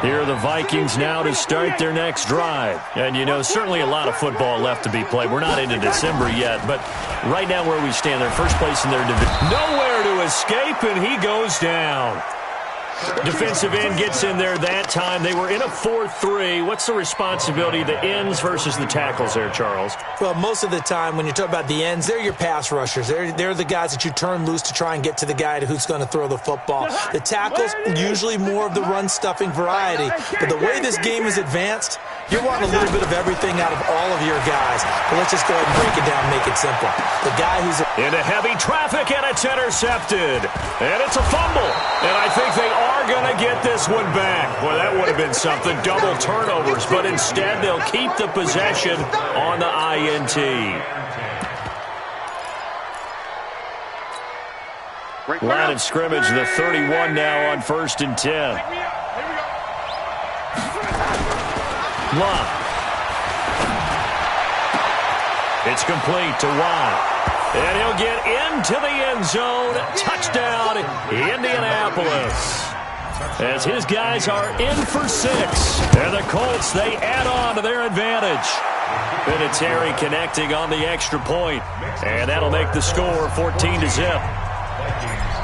Here are the Vikings now to start their next drive. And, you know, certainly a lot of football left to be played. We're not into December yet, but right now where we stand, they're first place in their division. Nowhere to escape, and he goes down. Defensive end gets in there that time. They were in a 4-3. What's the responsibility of the ends versus the tackles there, Charles? Well, most of the time when you talk about the ends, they're your pass rushers. They're the guys that you turn loose to try and get to the guy who's going to throw the football. The tackles, usually more of the run-stuffing variety. But the way this game is advanced, you're wanting a little bit of everything out of all of your guys. But let's just go ahead and break it down and make it simple. The guy who's into heavy traffic, and it's intercepted. And it's a fumble. And I think they are going to get this one back. Well, that would have been something. Double turnovers. But instead, they'll keep the possession on the INT. Line of scrimmage, the 31 now on 1st and 10. Love. It's complete to Watt. And he'll get into the end zone. Touchdown, Indianapolis. As his guys are in for 6. And the Colts, they add on to their advantage. Vinatieri connecting on the extra point. And that'll make the score 14-0.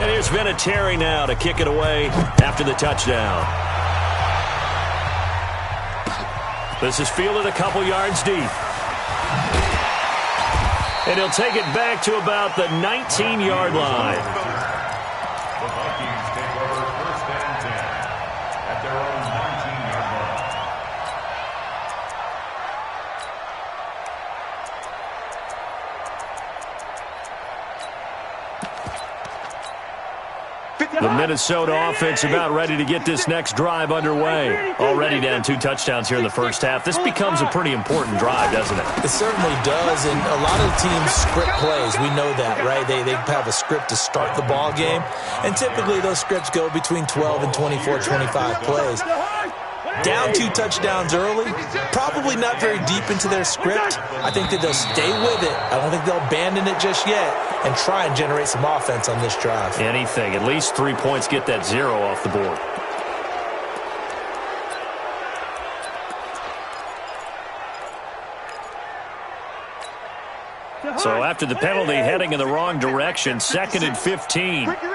And here's Vinatieri now to kick it away after the touchdown. This is fielded a couple yards deep. And he'll take it back to about the 19-yard line. The Vikings take over 1st and 10 at their own 19-yard line. The Minnesota offense about ready to get this next drive underway. Already down 2 touchdowns here in the first half. This becomes a pretty important drive, doesn't it? It certainly does, and a lot of teams script plays. We know that, right? They have a script to start the ball game, and typically those scripts go between 12 and 24, 25 plays. Down 2 touchdowns early, probably not very deep into their script. I think that they'll stay with it. I don't think they'll abandon it just yet and try and generate some offense on this drive. Anything. At least 3 points, get that 0 off the board. So after the penalty, heading in the wrong direction, 2nd and 15. Ricky.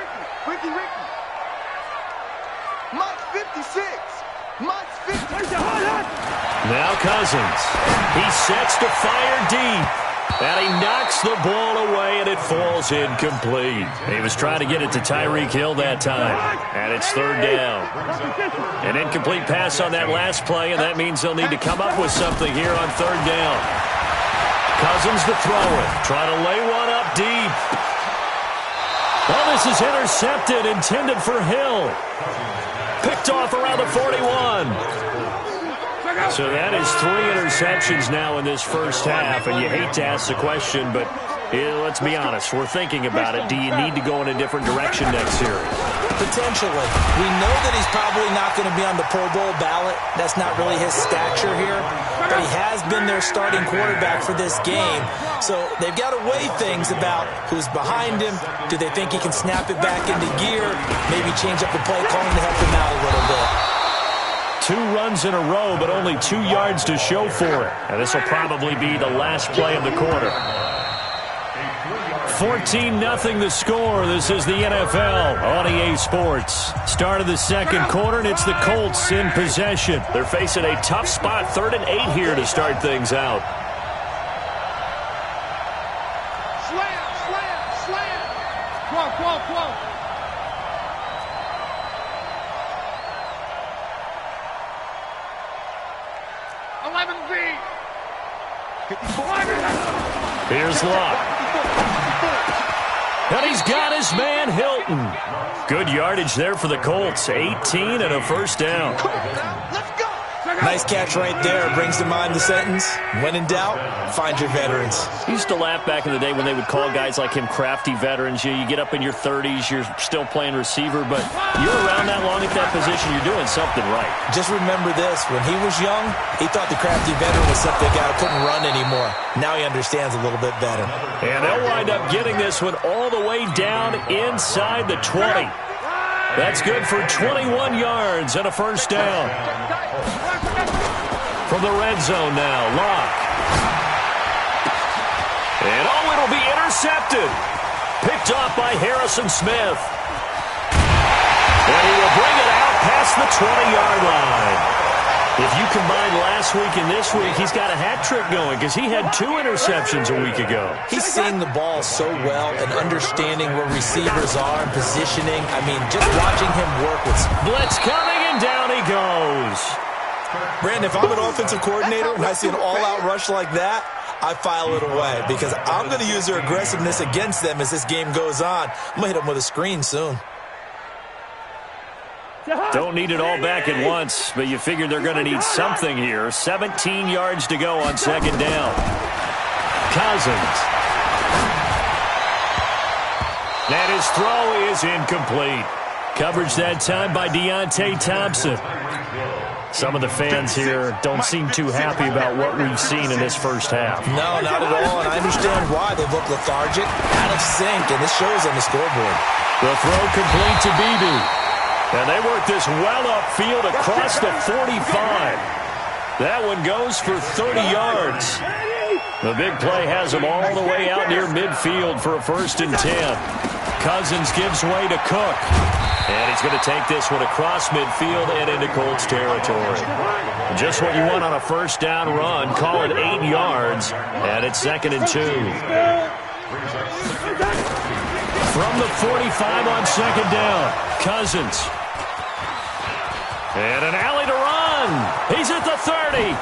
Mike 56. Now Cousins. He sets to fire deep. And he knocks the ball away, and it falls incomplete. He was trying to get it to Tyreek Hill that time. And it's 3rd down. An incomplete pass on that last play, and that means they'll need to come up with something here on 3rd down. Cousins to throw it. Trying to lay one up deep. Well, this is intercepted, intended for Hill. Picked off around the 41. So that is 3 interceptions now in this first half, and you hate to ask the question, but let's be honest, we're thinking about it. Do you need to go in a different direction next series? Potentially. We know that he's probably not going to be on the Pro Bowl ballot. That's not really his stature here, but he has been their starting quarterback for this game. So they've got to weigh things about who's behind him. Do they think he can snap it back into gear? Maybe change up the play calling to help him out a little bit. 2 runs in a row, but only 2 yards to show for it. And this will probably be the last play of the quarter. 14-0 the score. This is the NFL on EA Sports. Start of the 2nd quarter, and it's the Colts in possession. They're facing a tough spot, 3rd and 8 here to start things out. Slam. Quote. 11B. Here's Locke. And he's got his man Hilton. Good yardage there for the Colts. 18 and a 1st down. Let's go. Nice catch right there. Brings to mind the sentence, when in doubt, find your veterans. Used to laugh back in the day when they would call guys like him crafty veterans. You get up in your 30s, you're still playing receiver, but you're around that long at that position, you're doing something right. Just remember this. When he was young, he thought the crafty veteran was something guy who couldn't run anymore. Now he understands a little bit better. And they'll wind up getting this one all the way down inside the 20. That's good for 21 yards and a first down. From the red zone now, Locke. And it'll be intercepted. Picked off by Harrison Smith. And he will bring it out past the 20-yard line. If you combine last week and this week, he's got a hat trick going because he had 2 interceptions a week ago. He's seeing the ball so well and understanding where receivers are and positioning. I mean, just watching him work with... Blitz coming, and down he goes. Brandon, if I'm an offensive coordinator and I see an all-out rush like that, I file it away because I'm going to use their aggressiveness against them as this game goes on. I'm going to hit them with a screen soon. Don't need it all back at once, but you figure they're going to need something here. 17 yards to go on second down. Cousins. And his throw is incomplete. Coverage that time by Deontay Thompson. Some of the fans here don't seem too happy about what we've seen in this first half. No, not at all, and I understand why. They look lethargic, out of sync, and this shows on the scoreboard. The throw complete to Beebe. And they work this well upfield across the 45. That one goes for 30 yards. The big play has him all the way out near midfield for a 1st and 10. Cousins gives way to Cook. And he's going to take this one across midfield and into Colts territory. Just what you want on a first down run. Call it 8 yards. And it's 2nd and 2. From the 45 on second down, Cousins. And an alley to run. He's at the 30.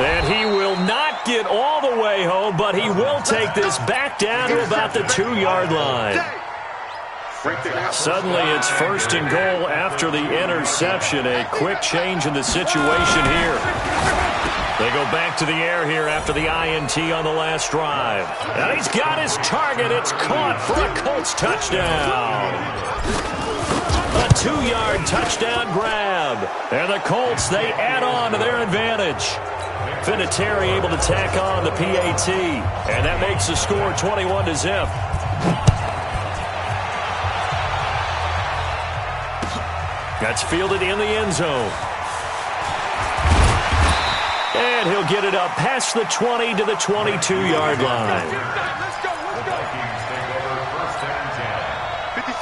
And he will not get all the way home, but he will take this back down to about the 2-yard line. Suddenly it's 1st and goal after the interception. A quick change in the situation here. They go back to the air here after the INT on the last drive. And he's got his target. It's caught for a Colts touchdown. A 2-yard touchdown grab. And the Colts, they add on to their advantage. Vinatieri able to tack on the PAT. And that makes the score 21-0. That's fielded in the end zone. And he'll get it up past the 20 to the 22-yard line.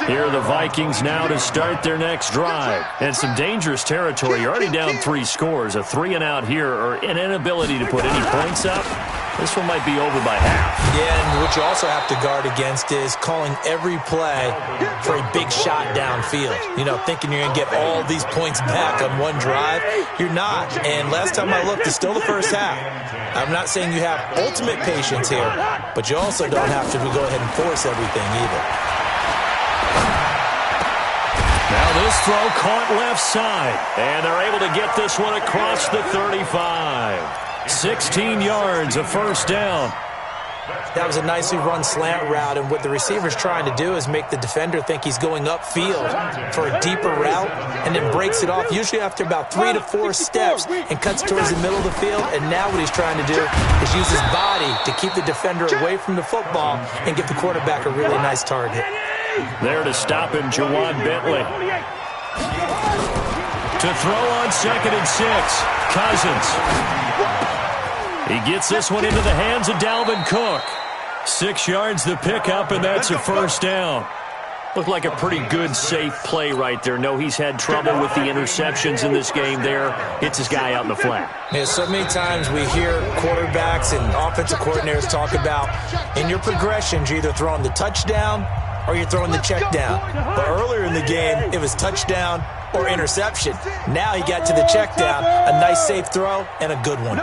Here are the Vikings now to start their next drive. And some dangerous territory. You're already down 3 scores. A 3-and-out here or an inability to put any points up. This one might be over by half. Yeah, and what you also have to guard against is calling every play for a big shot downfield. You know, thinking you're going to get all these points back on one drive. You're not. And last time I looked, it's still the first half. I'm not saying you have ultimate patience here, but you also don't have to go ahead and force everything either. Now this throw caught left side. And they're able to get this one across the 35. 16 yards, a first down. That was a nicely run slant route, and what the receiver's trying to do is make the defender think he's going upfield for a deeper route and then breaks it off, usually after about 3 to 4 steps, and cuts towards the middle of the field. And now what he's trying to do is use his body to keep the defender away from the football and give the quarterback a really nice target. There to stop him, Jawan Bentley. To throw on 2nd and 6, Cousins. He gets this one into the hands of Dalvin Cook. 6 yards the pickup, and that's a first down. Looked like a pretty good, safe play right there. No, he's had trouble with the interceptions in this game there. Hits his guy out in the flat. Yeah, so many times we hear quarterbacks and offensive coordinators talk about in your progressions, you're either throwing the touchdown or you're throwing the check down. But earlier in the game, it was touchdown or interception. Now he got to the check down, a nice safe throw, and a good one.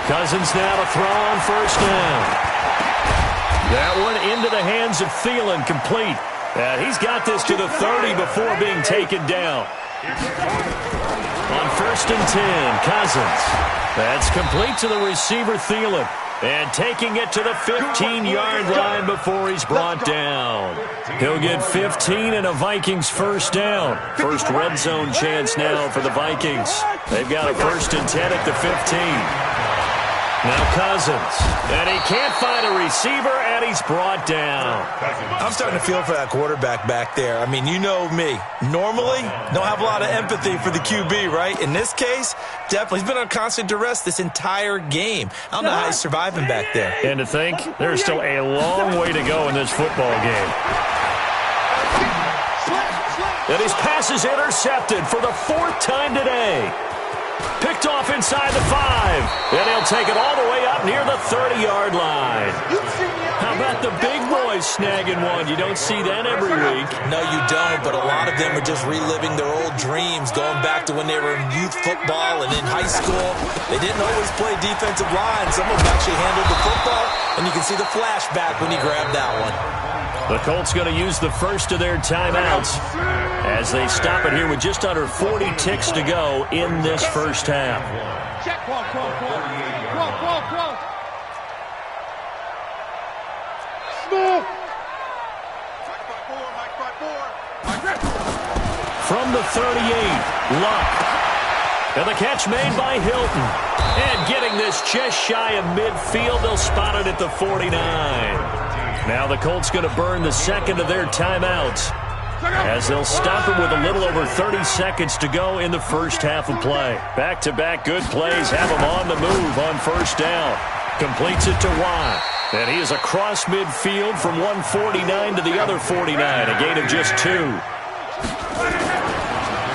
Cousins now to throw on first down. That one into the hands of Thielen, complete. And he's got this to the 30 before being taken down. On 1st and 10, Cousins. That's complete to the receiver, Thielen. And taking it to the 15-yard line before he's brought down. He'll get 15 and a Vikings first down. First red zone chance now for the Vikings. They've got a 1st and 10 at the 15. Now Cousins. And he can't find a receiver, and he's brought down. I'm starting to feel for that quarterback back there. I mean, you know me. Normally, don't have a lot of empathy for the QB, right? In this case, definitely. He's been on constant duress this entire game. I don't know how he's surviving back there. And to think, there's still a long way to go in this football game. And his pass is intercepted for the 4th time today. Picked off inside the 5. And he'll take it all the way up near the 30-yard line. How about the big boys snagging one? You don't see that every week. No, you don't, but a lot of them are just reliving their old dreams, going back to when they were in youth football and in high school. They didn't always play defensive line. Some of them actually handled the football, and you can see the flashback when he grabbed that one. The Colts going to use the first of their timeouts as they stop it here with just under 40 ticks to go in this first half. Check, quote. Smith. From the 38, Luck. And the catch made by Hilton. And getting this just shy of midfield, they'll spot it at the 49. Now the Colts going to burn the second of their timeouts as they'll stop it with a little over 30 seconds to go in the first half of play. Back-to-back good plays have him on the move on first down. Completes it to Watt. And he is across midfield from 149 to the other 49, a gain of just 2.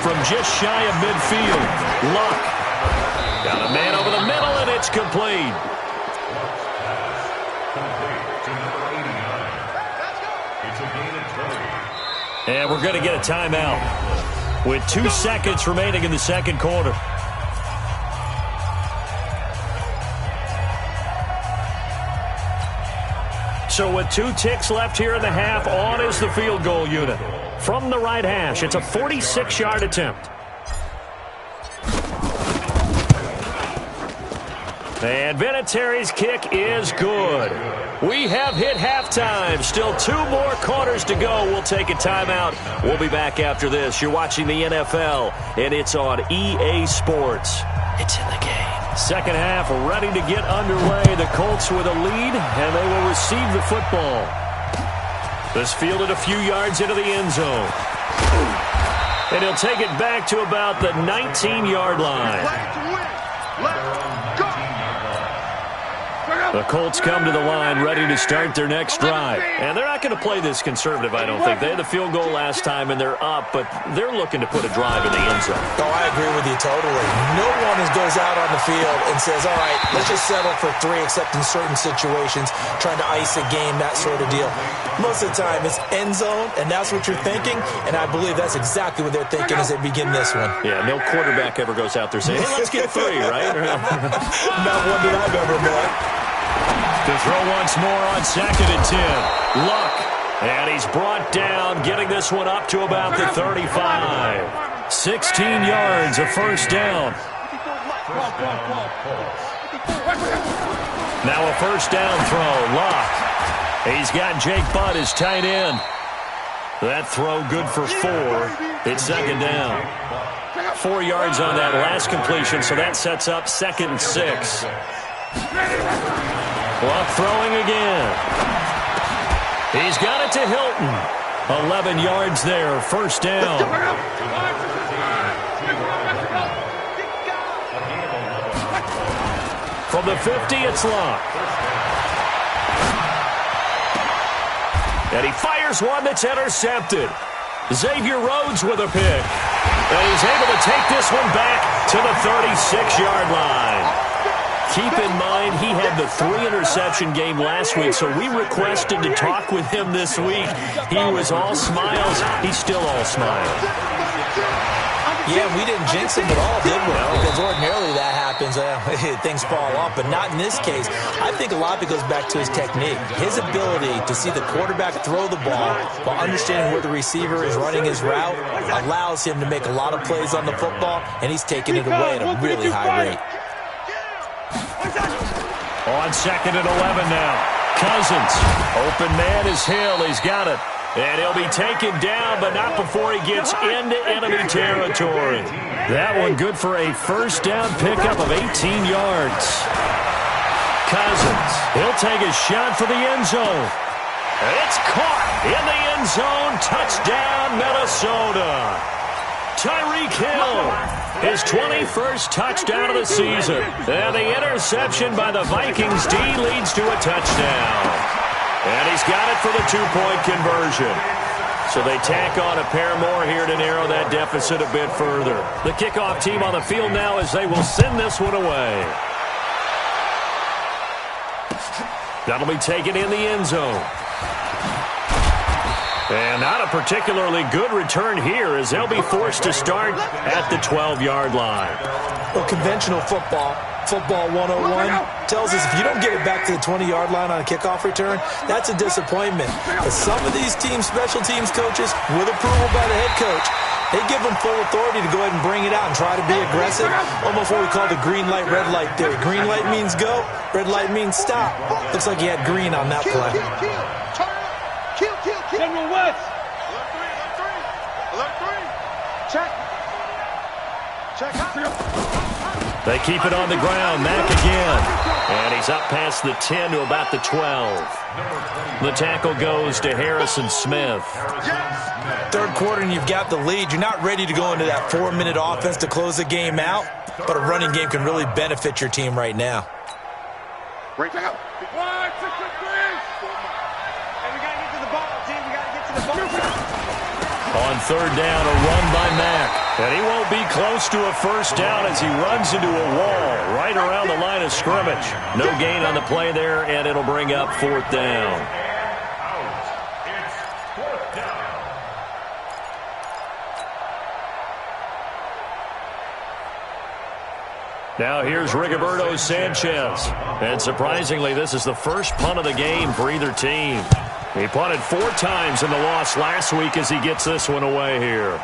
From just shy of midfield, Luck. Got a man over the middle, and it's complete. And we're going to get a timeout with 2 seconds remaining in the second quarter. So with 2 ticks left here in the half, on is the field goal unit. From the right hash, it's a 46-yard attempt. And Vinatieri's kick is good. We have hit halftime. Still 2 more quarters to go. We'll take a timeout. We'll be back after this. You're watching the NFL, and it's on EA Sports. It's in the game. Second half ready to get underway. The Colts with a lead, and they will receive the football. This fielded a few yards into the end zone. And he'll take it back to about the 19-yard line. The Colts come to the line ready to start their next drive. And they're not going to play this conservative, I don't think. They had the field goal last time, and they're up, but they're looking to put a drive in the end zone. Oh, I agree with you totally. No one goes out on the field and says, all right, let's just settle for 3, except in certain situations, trying to ice a game, that sort of deal. Most of the time, it's end zone, and that's what you're thinking, and I believe that's exactly what they're thinking as they begin this one. Yeah, no quarterback ever goes out there saying, hey, let's get 3, right? Not one that I've ever met. To throw once more on 2nd and 10. Luck. And he's brought down, getting this one up to about the 35. 16 yards, a first down. Now a first down throw. Luck. He's got Jake Butt as tight end. That throw good for 4. It's 2nd down. 4 yards on that last completion, so that sets up 2nd and 6. Luck throwing again. He's got it to Hilton. 11 yards there, first down. From the 50, it's Luck. And he fires one that's intercepted. Xavier Rhodes with a pick. And he's able to take this one back to the 36-yard line. Keep in mind, he had the 3-interception game last week, so we requested to talk with him this week. He was all smiles. He's still all smiles. Yeah, we didn't jinx him at all, did we? Because ordinarily that happens. Things fall off, but not in this case. I think a lot of it goes back to his technique. His ability to see the quarterback throw the ball while understanding where the receiver is running his route allows him to make a lot of plays on the football, and he's taking it away at a really high rate. On 2nd and 11 now. Cousins. Open man is Hill. He's got it. And he'll be taken down, but not before he gets into enemy territory. That one good for a first down pickup of 18 yards. Cousins. He'll take a shot for the end zone. It's caught in the end zone. Touchdown, Minnesota. Tyreek Hill, his 21st touchdown of the season. And the interception by the Vikings D leads to a touchdown. And he's got it for the two-point conversion. So they tack on a pair more here to narrow that deficit a bit further. The kickoff team on the field now as they will send this one away. That'll be taken in the end zone. And not a particularly good return here as they'll be forced to start at the 12-yard line. Well, conventional football 101, tells us if you don't get it back to the 20-yard line on a kickoff return, that's a disappointment. But some of these special teams coaches, with approval by the head coach, they give them full authority to go ahead and bring it out and try to be aggressive, almost what we call the green light, red light theory. Green light means go, red light means stop. Looks like he had green on that play. General West. Left three. Check. They keep it on the ground. Mack again. And he's up past the 10 to about the 12. The tackle goes to Harrison Smith. Third quarter and you've got the lead. You're not ready to go into that 4-minute offense to close the game out, but a running game can really benefit your team right now. Break out. 1, 2, 3. And we got to get to the ball, team. We got to get to the ball. On third down, a run by Mack. And he won't be close to a first down as he runs into a wall right around the line of scrimmage. No gain on the play there, and it'll bring up fourth down. It's fourth down. Now here's Rigoberto Sanchez. And surprisingly, this is the first punt of the game for either team. He punted 4 times in the loss last week as he gets this one away here.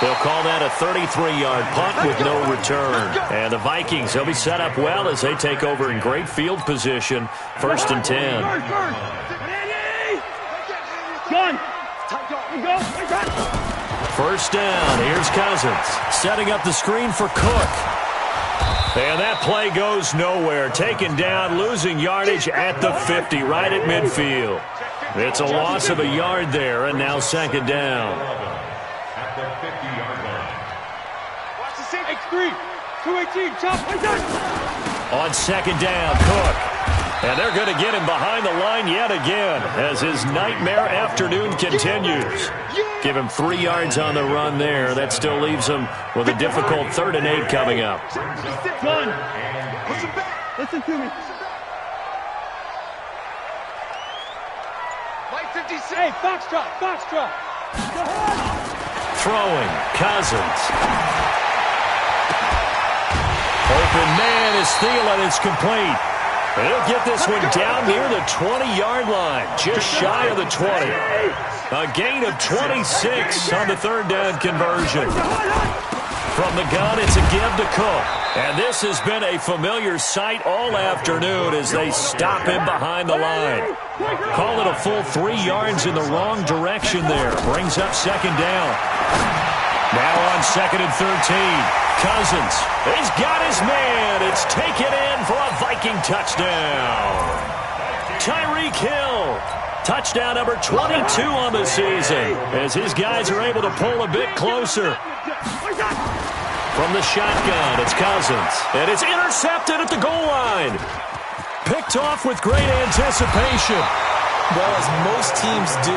They'll call that a 33-yard punt with no return. And the Vikings, they'll be set up well as they take over in great field position. First and 10. First down. Here's Cousins setting up the screen for Cook. And that play goes nowhere. Taken down, losing yardage at the 50, right at midfield. It's a loss of a yard there, and now second down. At the 50-yard line. Watch the safety. X3. 218. Chop. On second down, Cook. And they're going to get him behind the line yet again as his nightmare afternoon continues. Give him 3 yards on the run there. That still leaves him with a difficult 3rd and 8 coming up. John, listen to me. Light 56. Hey, Foxtrot. Throwing, Cousins. Open man is Thielen. It's complete. And he'll get this one down near the 20-yard line, just shy of the 20. A gain of 26 on the 3rd down conversion. From the gun, it's a give to Cook. And this has been a familiar sight all afternoon as they stop him behind the line. Call it a full 3 yards in the wrong direction there. Brings up second down. Now on 2nd and 13. Cousins, he's got his man. It's taken in for a Viking touchdown. Tyreek Hill, touchdown number 22 on the season, as his guys are able to pull a bit closer. From the shotgun, it's Cousins, and it's intercepted at the goal line. Picked off with great anticipation. Well, as most teams do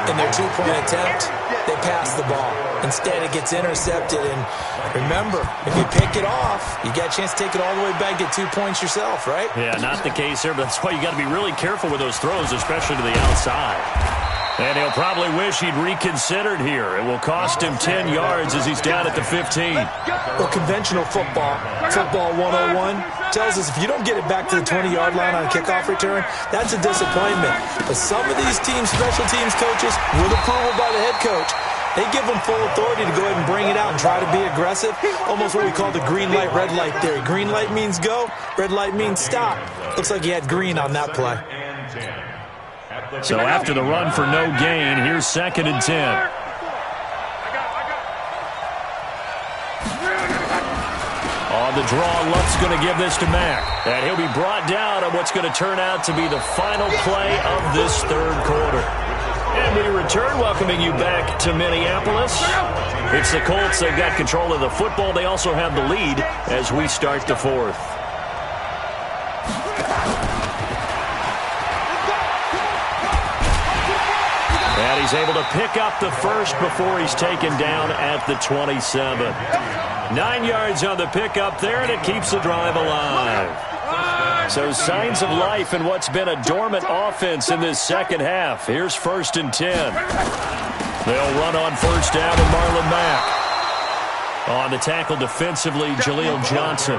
in their 2-point attempt, they pass the ball. Instead, it gets intercepted. And remember, if you pick it off, you got a chance to take it all the way back, get 2 points yourself, right? Yeah, not the case here, but that's why you got to be really careful with those throws, especially to the outside. And he'll probably wish he'd reconsidered here. It will cost him 10 yards as he's down at the 15. Well, conventional football 101, tells us if you don't get it back to the 20-yard line on a kickoff return, that's a disappointment. But some of these special teams coaches, with approval by the head coach, they give them full authority to go ahead and bring it out and try to be aggressive, almost what we call the green light, red light theory. Green light means go, red light means stop. Looks like he had green on that play. So after the run for no gain, here's 2nd and 10. On the draw, Luck's going to give this to Mack. And he'll be brought down on what's going to turn out to be the final play of this third quarter. And we return, welcoming you back to Minneapolis. It's the Colts. They've got control of the football. They also have the lead as we start the fourth. And he's able to pick up the first before he's taken down at the 27. 9 yards on the pickup there, and it keeps the drive alive. So signs of life in what's been a dormant offense in this second half. Here's 1st and 10. They'll run on first down with Marlon Mack. On the tackle defensively, Jaleel Johnson.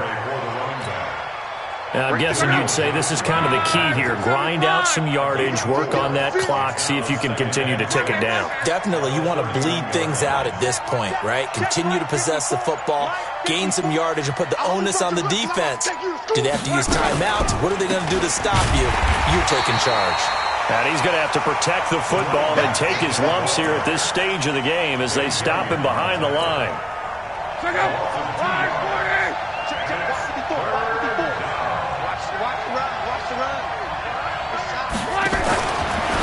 Now, I'm guessing you'd say this is kind of the key here. Grind out some yardage, work on that clock, see if you can continue to tick it down. Definitely, you want to bleed things out at this point, right? Continue to possess the football, gain some yardage, and put the onus on the defense. Do they have to use timeouts? What are they going to do to stop you? You're taking charge. And he's going to have to protect the football and take his lumps here at this stage of the game as they stop him behind the line.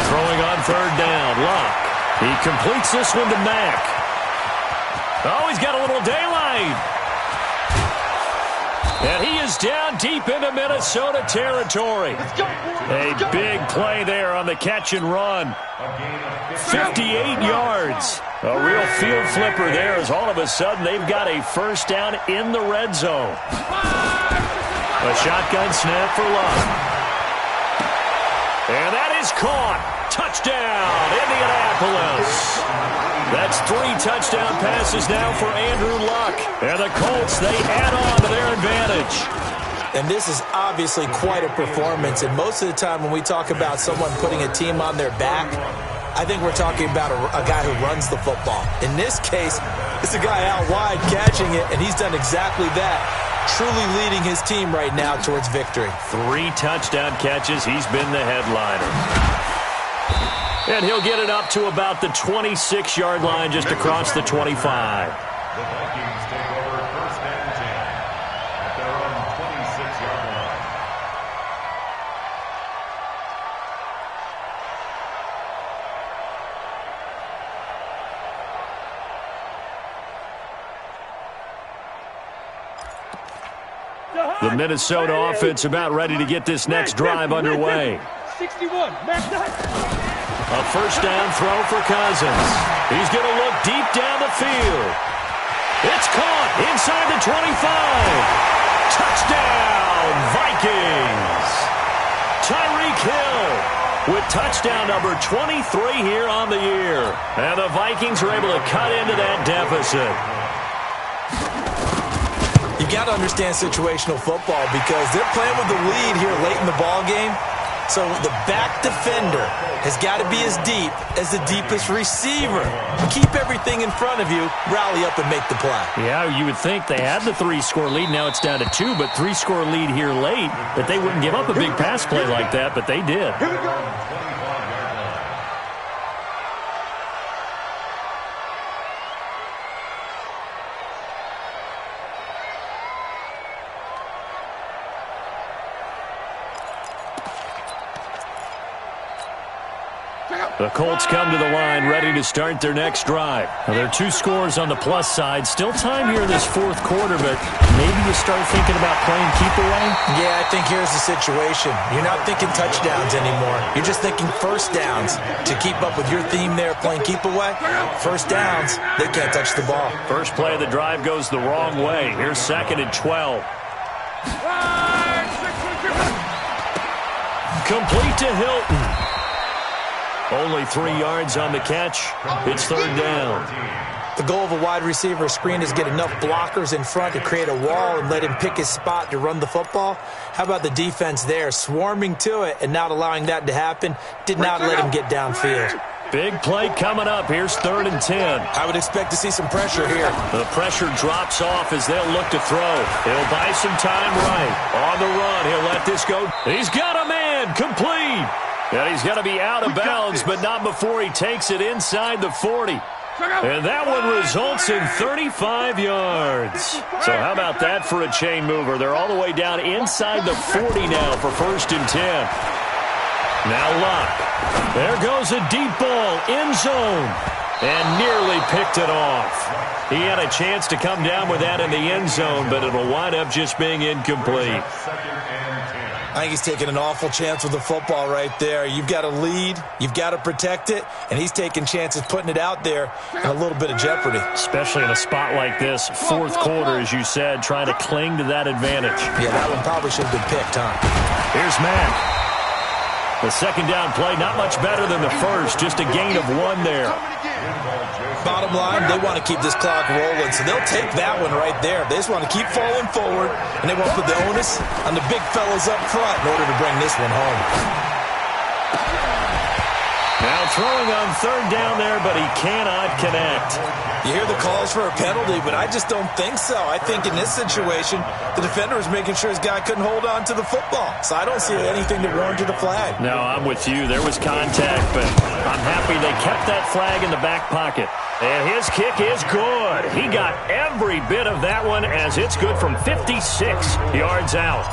Throwing on third down, Luck. He completes this one to Mack. Oh, he's got a little daylight. And he is down deep into Minnesota territory. A big play there on the catch and run. 58 yards. A real field flipper there as all of a sudden they've got a first down in the red zone. A shotgun snap for Luck. And that is caught. Touchdown, Indianapolis. That's 3 touchdown passes now for Andrew Luck. And the Colts, they add on to their advantage. And this is obviously quite a performance. And most of the time when we talk about someone putting a team on their back, I think we're talking about a guy who runs the football. In this case, it's a guy out wide catching it, and he's done exactly that. Truly leading his team right now towards victory. 3 touchdown catches. He's been the headliner. And he'll get it up to about the 26-yard line just across the 25. The Vikings take over 1st and 10 at their own 26-yard line. The Minnesota offense about ready to get this next drive underway. 61. A first down throw for Cousins. He's going to look deep down the field. It's caught inside the 25. Touchdown, Vikings. Tyreek Hill with touchdown number 23 here on the year. And the Vikings are able to cut into that deficit. You've got to understand situational football because they're playing with the lead here late in the ball game. So the back defender has got to be as deep as the deepest receiver. Keep everything in front of you, rally up and make the play. Yeah, you would think they had the 3-score lead. Now it's down to 2, but 3-score lead here late. That they wouldn't give up a big pass play like that, but they did. Here we go. 25-yard line. The Colts come to the line ready to start their next drive. Now, there are 2 scores on the plus side. Still time here in this fourth quarter, but maybe you start thinking about playing keep away? Yeah, I think here's the situation. You're not thinking touchdowns anymore. You're just thinking first downs. To keep up with your theme there, playing keep away, first downs, they can't touch the ball. First play of the drive goes the wrong way. Here's 2nd and 12. Complete to Hilton. Only 3 yards on the catch. It's 3rd down. The goal of a wide receiver screen is get enough blockers in front to create a wall and let him pick his spot to run the football. How about the defense there, swarming to it and not allowing that to happen? Did not let him get downfield. Big play coming up. Here's 3rd and 10. I would expect to see some pressure here. The pressure drops off as they'll look to throw. He'll buy some time right. On the run, he'll let this go. He's got a man. Complete. And he's going to be out of bounds, but not before he takes it inside the 40. And that one results in 35 yards. So how about that for a chain mover? They're all the way down inside the 40 now for 1st and 10. Now Luck. There goes a deep ball, end zone. And nearly picked it off. He had a chance to come down with that in the end zone, but it'll wind up just being incomplete. I think he's taking an awful chance with the football right there. You've got to lead, you've got to protect it, and he's taking chances putting it out there in a little bit of jeopardy. Especially in a spot like this, 4th quarter, as you said, trying to cling to that advantage. Yeah, that one probably should have been picked, huh? Here's Matt. The 2nd down play, not much better than the first, just a gain of 1 there. Bottom line, they want to keep this clock rolling, so they'll take that one right there. They just want to keep falling forward, and they want to put the onus on the big fellas up front in order to bring this one home. Now throwing on 3rd down there, but he cannot connect. You hear the calls for a penalty, but I just don't think so. I think in this situation, the defender was making sure his guy couldn't hold on to the football. So I don't see anything that warranted a flag. No, I'm with you. There was contact, but I'm happy they kept that flag in the back pocket. And his kick is good. He got every bit of that one as it's good from 56 yards out.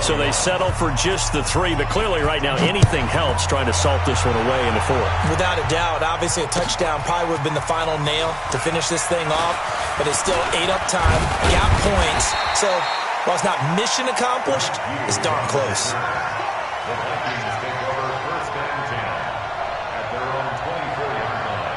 So they settle for just the 3, but clearly right now anything helps trying to salt this one away in the 4th. Without a doubt, obviously a touchdown probably would have been the final nail to finish this thing off, but it's still ate up time, got points. So while it's not mission accomplished, it's darn close. The Vikings take over 1st and 10 at their own 24-yard line.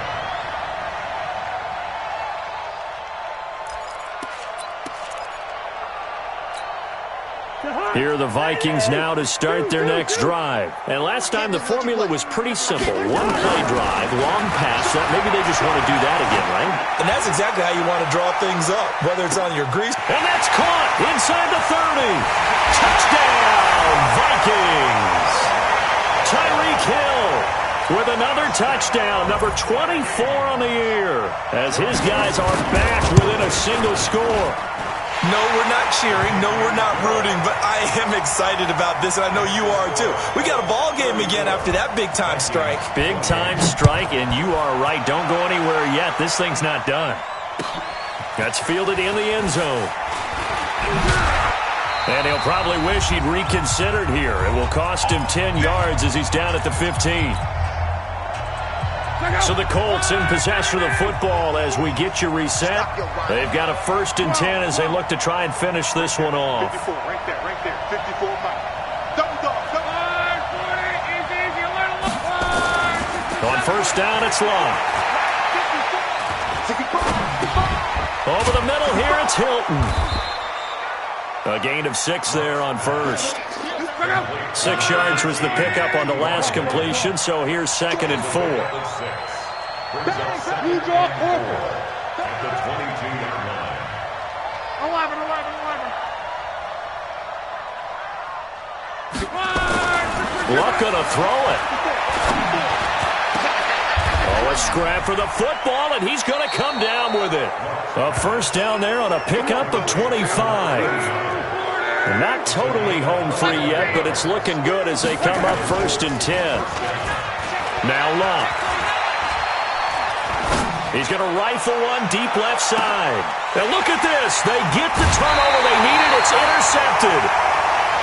Here are the Vikings now to start their next drive. And last time the formula was pretty simple. 1-play drive, long pass. Maybe they just want to do that again, right? And that's exactly how you want to draw things up, whether it's on your grease. And that's caught inside the 30. Touchdown, Vikings. Tyreek Hill with another touchdown, number 24 on the year, as his guys are back within a single score. No, we're not cheering. No, we're not rooting. But I am excited about this, and I know you are too. We got a ball game again after that big-time strike. Big-time strike, and you are right. Don't go anywhere yet. This thing's not done. That's fielded in the end zone. And he'll probably wish he'd reconsidered here. It will cost him 10 yards as he's down at the 15. So the Colts in possession of the football as we get you reset. They've got a 1st and 10 as they look to try and finish this one off. 54, right there, 54 Mike. Double dog, On 1st down, it's Long. Over the middle here, it's Hilton. A gain of 6 there on 1st. 6 yards was the pickup on the last completion, so here's 2nd and 4. Brings up 2nd and 4 at the 22-yard line. 11. Luck gonna throw it. Oh, a scrap for the football, and he's gonna come down with it. A 1st down there on a pickup of 25. Not totally home free yet, but it's looking good as they come up 1st and 10. Now Luck. He's going to rifle one deep left side. Now look at this. They get the turnover they needed. It's intercepted.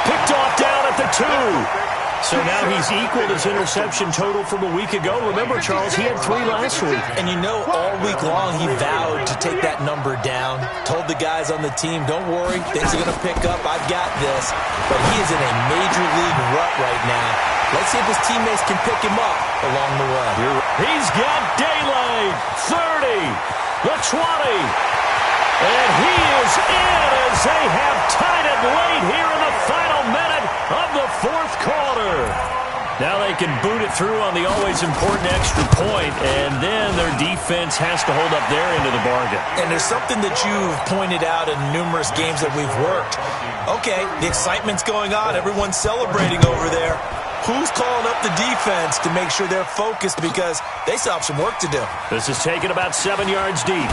Picked off down at the 2. So now he's equaled his interception total from a week ago. Remember, Charles, he had 3 last week. And you know, all week long he vowed to take that number down. Told the guys on the team, don't worry, things are going to pick up. I've got this. But he is in a major league rut right now. Let's see if his teammates can pick him up along the way. He's got daylight. 30, the 20. And he is in as they have tied it late here in the final minute of the 4th quarter. Now they can boot it through on the always important extra point, and then their defense has to hold up their end of the bargain. And there's something that you've pointed out in numerous games that we've worked. Okay, the excitement's going on. Everyone's celebrating over there. Who's calling up the defense to make sure they're focused because they still have some work to do? This is taken about 7 yards deep.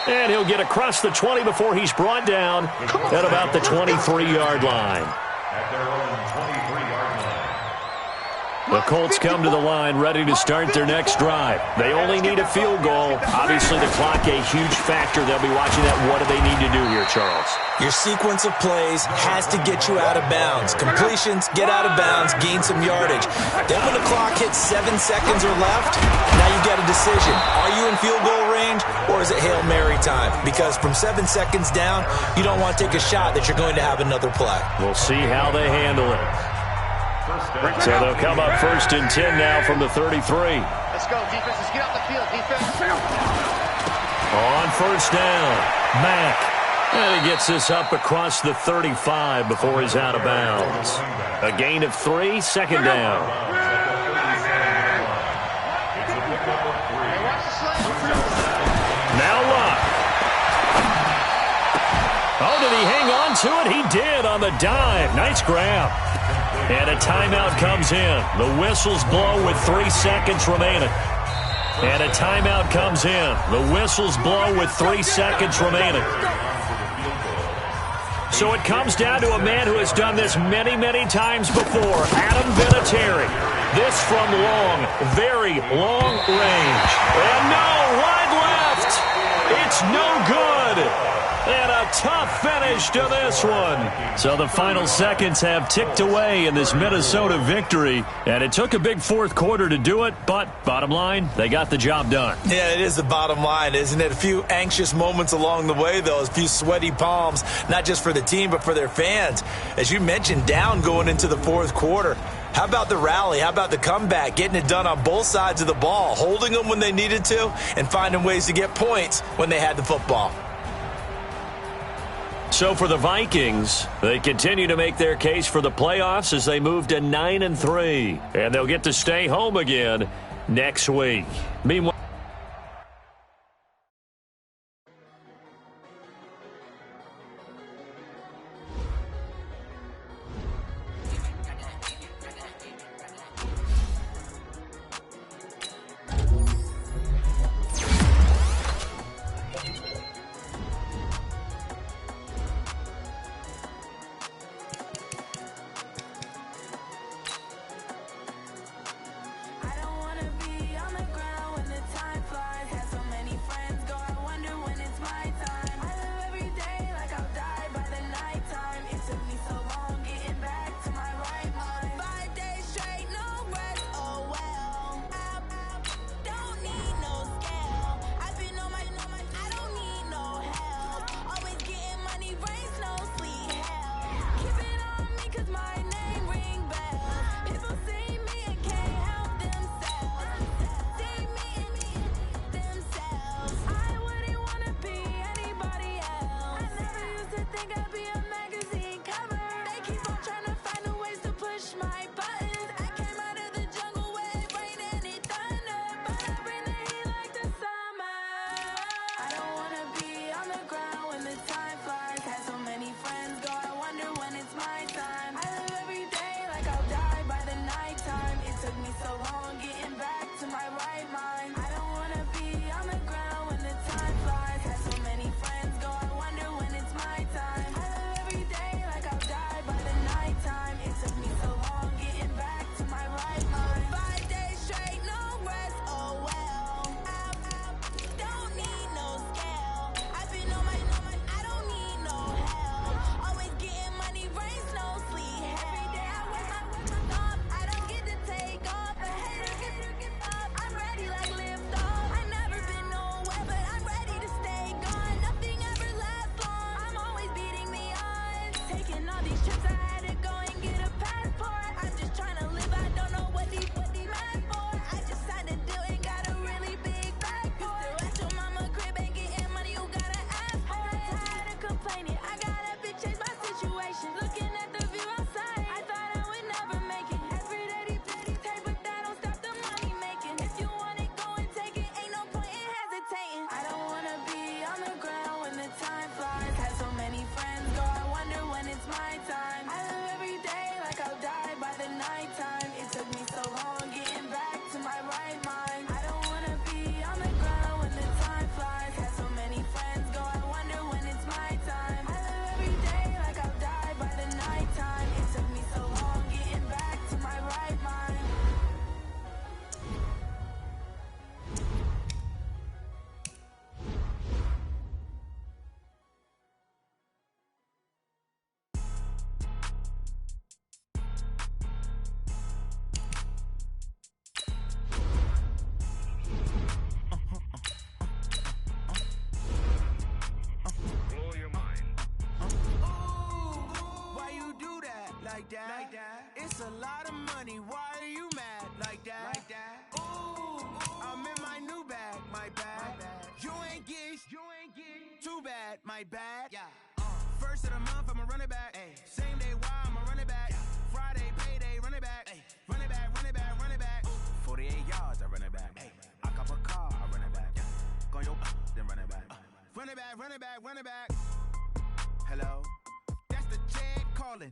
And he'll get across the 20 before he's brought down at about the 23-yard line. At their own 23-yard line. The The Colts come to the line ready to start their next drive. They only need a field goal. Obviously, the clock a huge factor. They'll be watching that. What do they need to do here, Charles? Your sequence of plays has to get you out of bounds. Completions, get out of bounds, gain some yardage. Then when the clock hits 7 seconds or left, now you got a decision. Are you in field goal range or is it Hail Mary time? Because from 7 seconds down, you don't want to take a shot that you're going to have another play. We'll see how they handle it. So they'll come up 1st and 10 now from the 33. Let's go, defense. Let's get off the field, defense. On 1st down, Mack. And he gets this up across the 35 before he's out of bounds. A gain of 3, 2nd down. Now Luck. Oh, did he hang on to it? He did on the dive. Nice grab. And a timeout comes in. The whistles blow with 3 seconds remaining. And a timeout comes in. The whistles blow with 3 seconds remaining. So it comes down to a man who has done this many, many times before, Adam Vinatieri. This from long, very long range. And no, wide left. It's no good. And a tough finish to this one. So the final seconds have ticked away in this Minnesota victory. And it took a big 4th quarter to do it, but bottom line, they got the job done. Yeah, it is the bottom line, isn't it? A few anxious moments along the way, though. A few sweaty palms, not just for the team, but for their fans. As you mentioned, down going into the 4th quarter. How about the rally? How about the comeback? Getting it done on both sides of the ball, holding them when they needed to, and finding ways to get points when they had the football. So for the Vikings, they continue to make their case for the playoffs as they move to 9-3. And they'll get to stay home again next week. Meanwhile, like that. It's a lot of money, why are you mad like that? Ooh, I'm in my new bag, my bad. You ain't get too bad, my bad. First of the month, I'ma run it back. Same day, why I'ma run it back. Friday, payday, run it back. Run it back, run it back, run it back. 48 yards, I run it back. I cop a car, I run it back. Go yo, then run it back. Run it back, run it back, run it back. Hello? That's the jag calling.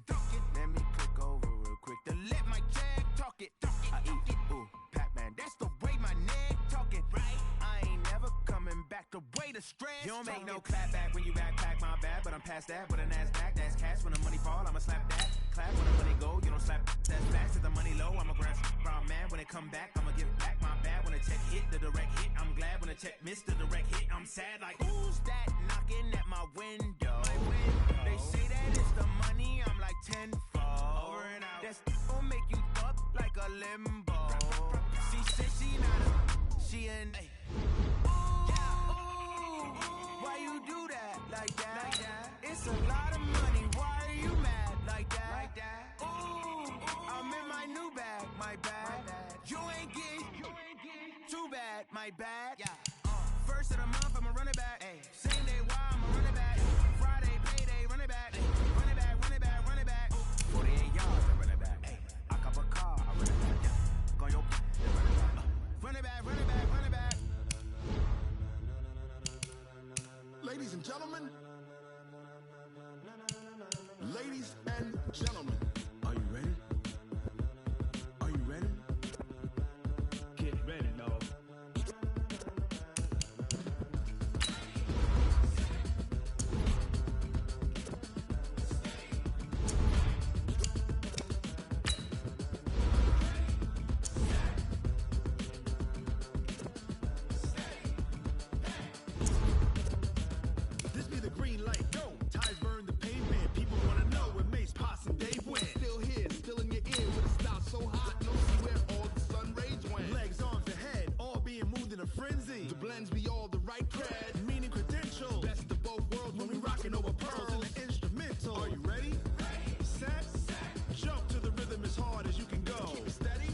Let me click over real quick to let my jag talk it. I eat it, ooh, Pac-Man. That's the way my neck talking. Right? I ain't never coming back the way the stress. You don't make no clap back when you backpack, my bad. But I'm past that with a NASDAQ. That's cash when the money fall, I'ma slap that. Clap when the money go, you don't slap. That's fast as the money low. I'ma grab brown man when it come back. I'ma give back my bad when the check hit the direct hit. I'm glad when the check missed the direct hit. I'm sad like who's that knocking at my window? They say that it's the money. I'm like tenfold. Over and out. That's gon' make you up like a limbo. She said she not a, she an A. Why you do that like that? It's a lot of money. Why are you mad like that? Ooh, I'm in my new bag, my bad. You ain't get too bad, my bad. First of the month, I'ma run it back. Same day, why I'ma run it back. Friday, payday, run it back. Run it back, run it back, run it back. 48 yards, I run it back. I cop a car, I run it back. Go yo, then run it back. Run it back, run it back, run it back. Ladies and gentlemen, ladies and gentlemen, are you ready? Are you ready? Get ready, dog. The blends be all the right cred, meaning credential. Best of both worlds when we rockin' over pearls in the instrumental. Are you ready? Set. Jump to the rhythm as hard as you can go. Keep it steady.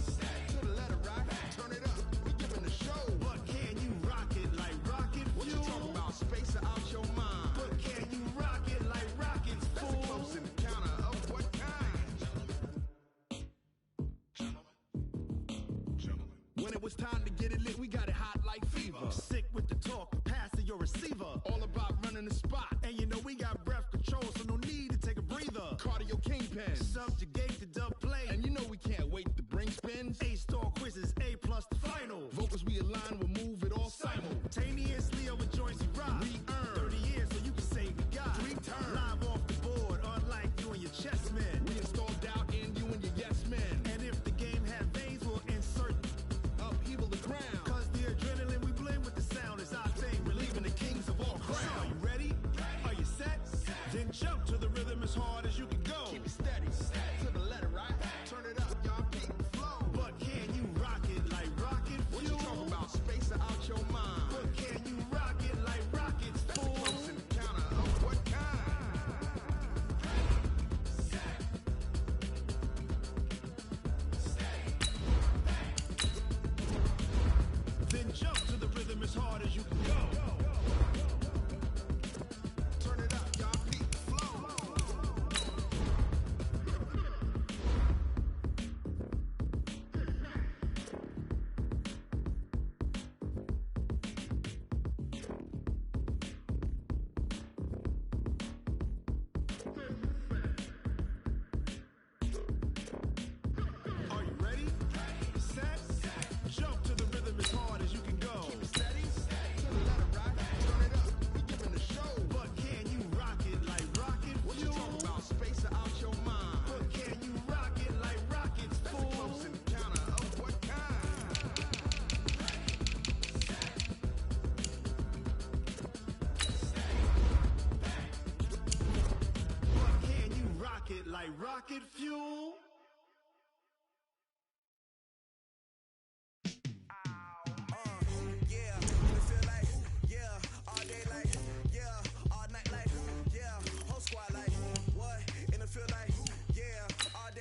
To the letter rock. Turn it up. We giving the show. But can you rock it like rocket fuel? What you talking about? Space out your mind. But can you rock it like rockets, fool? That's a close encounter of what kind? Gentlemen. When it was time to get it lit, we got it hot like fever. Sick with the talk, passing your receiver. All about running the spot. And you know we got breath control, so no need to take a breather. Cardio kingpin, subjugate the dub play. And you know we can't wait to bring spins. A-star quizzes, A+ the final. Vocals we align, we'll move it all simultaneously over joints we rock. We earn 30 years so you can say we got 3 turns. Live off the board, unlike you and your chess men. We install doubt in you and your yes men. And if the game had veins, we'll insert upheaval the ground. Cause the adrenaline we blend with the sound is our thing, relieving the kings of all crowns. Are you ready? Are you set? Then jump to the rhythm as hard as you can go. Keep it steady, to the letter right. Turn it up, y'all beat the flow. But can you rock it like rocket fuel? What you talking about? Space out your mind. But can you rock it like rockets, fool? That's a close encounter of what kind? Then jump to the rhythm as hard as you can go. Turn it up, y'all beat the flow. Are you ready? Set. Jump to the rhythm as hard as you can go. Keep it steady. To the letter right. Turn it up. We giving the show. But can you rock it like rocket fuel? What you talking about? Space out your mind. But can you rock it like rockets, fool? That's a close encounter of what kind? But can you rock it like rocket fuel? Yeah, it feel like, yeah, all day like, yeah, all night like, yeah, whole squad like, what? And it feel like, yeah, all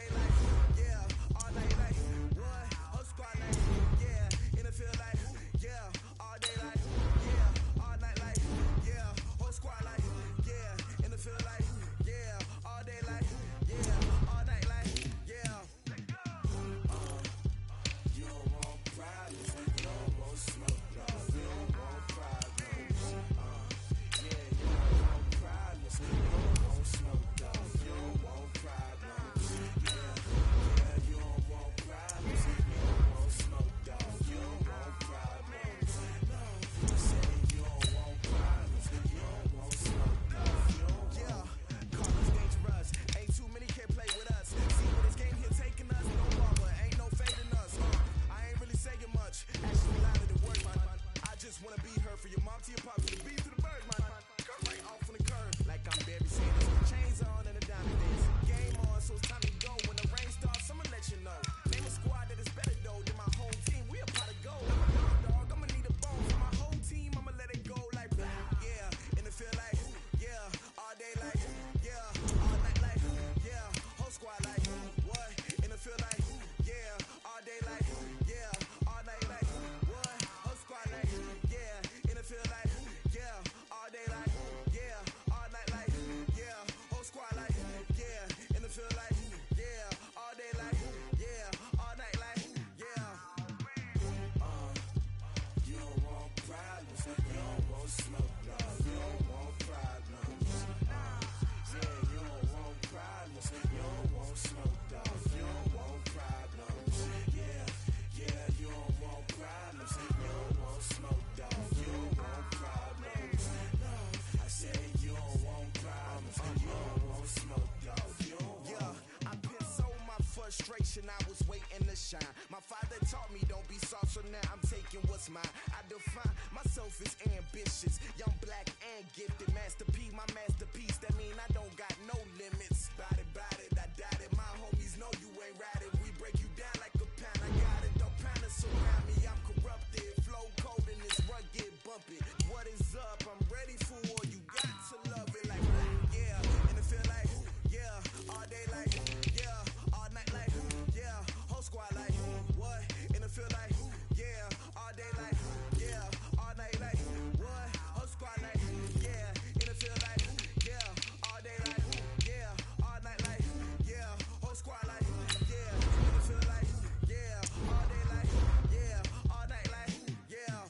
generation, I was waiting to shine. My father taught me don't be soft, so now I'm taking what's mine. I define myself as ambitious, young, black, and gifted. Master P, my masterpiece, that mean I don't got no limits. Bout it, I doubt it. My homies know you ain't ride it. We break you down like a pound. I got it, don't pound it surround me. I'm corrupted, flow cold and this rugged, bumpy. What is up? I'm ready for war. You got to love it like, yeah. And it feel like, yeah. All day like, yeah. All night like, yeah. Whole squad like, what? And it feel like, yeah. All day like, yeah. All night like, what? Whole squad like, yeah. And it feel like, yeah. All day like, yeah. All night like, yeah. Whole squad like, yeah. And it feel like, yeah. All day like, yeah. All night like, yeah.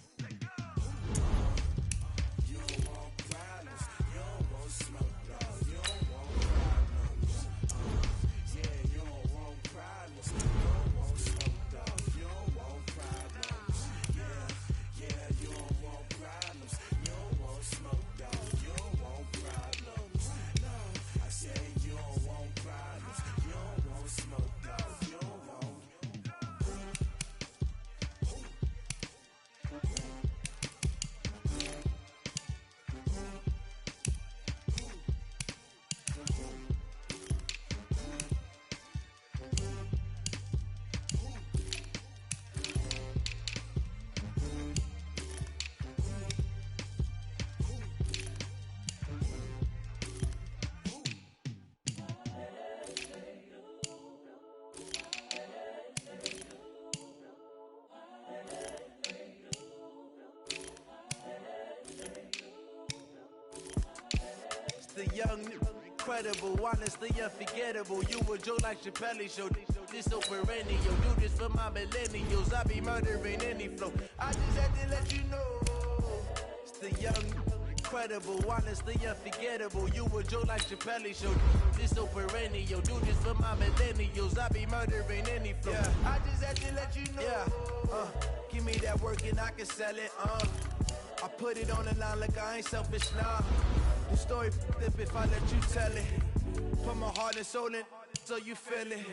You don't want problems. You don't want smoke, dog. You don't want problems. Yeah, you don't want problems. You don't want smoke, dog. You don't want problems. Yeah, you don't want problems. You don't want smoke, dog. You don't want problems. No, I say you don't want problems. You don't want smoke, dog. You don't want. The young, incredible, honestly unforgettable. You a Joe like Chappelle show. This so perennial. Do this for my millennials. I be murdering any flow. I just had to let you know. It's the young, incredible, honestly unforgettable. You a Joe like Chappelle show. This so perennial. Do this for my millennials. I be murdering any flow. Yeah. I just had to let you know. Yeah. Give me that work and I can sell it. I put it on the line like I ain't selfish, nah. The story flip if I let you tell it. Put my heart and soul in so you feel it.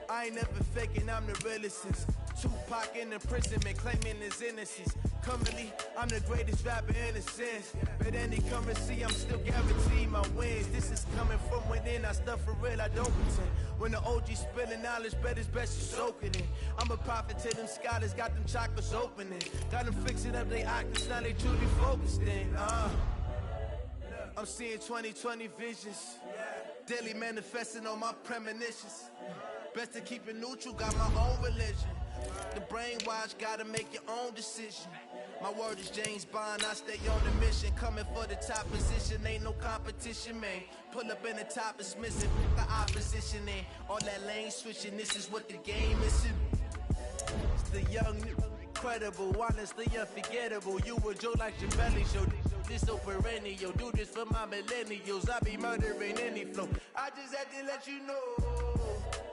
I ain't never faking, I'm the realest since Tupac in imprisonment, claiming his innocence. Currently, I'm the greatest rapper in a sense. But any currency, I'm still guaranteed my wins. This is coming from within, I stuff for real, I don't pretend. When the OG spilling knowledge, bet it's best you soak it in. I'm a prophet to them scholars, got them chakras opening. Got them fixing up they octaves, now they truly focused in. I'm seeing 2020 visions, daily manifesting on my premonitions. Best to keep it neutral, got my own religion. The brainwash, gotta make your own decision. My word is James Bond, I stay on the mission. Coming for the top position, ain't no competition, man. Pull up in the top, it's missing, the opposition in. All that lane switching, this is what the game is. It's the young, incredible, honestly unforgettable. You a Joe like Chappelle show. This so perennial. Do this for my millennials. I be murdering any flow. I just had to let you know.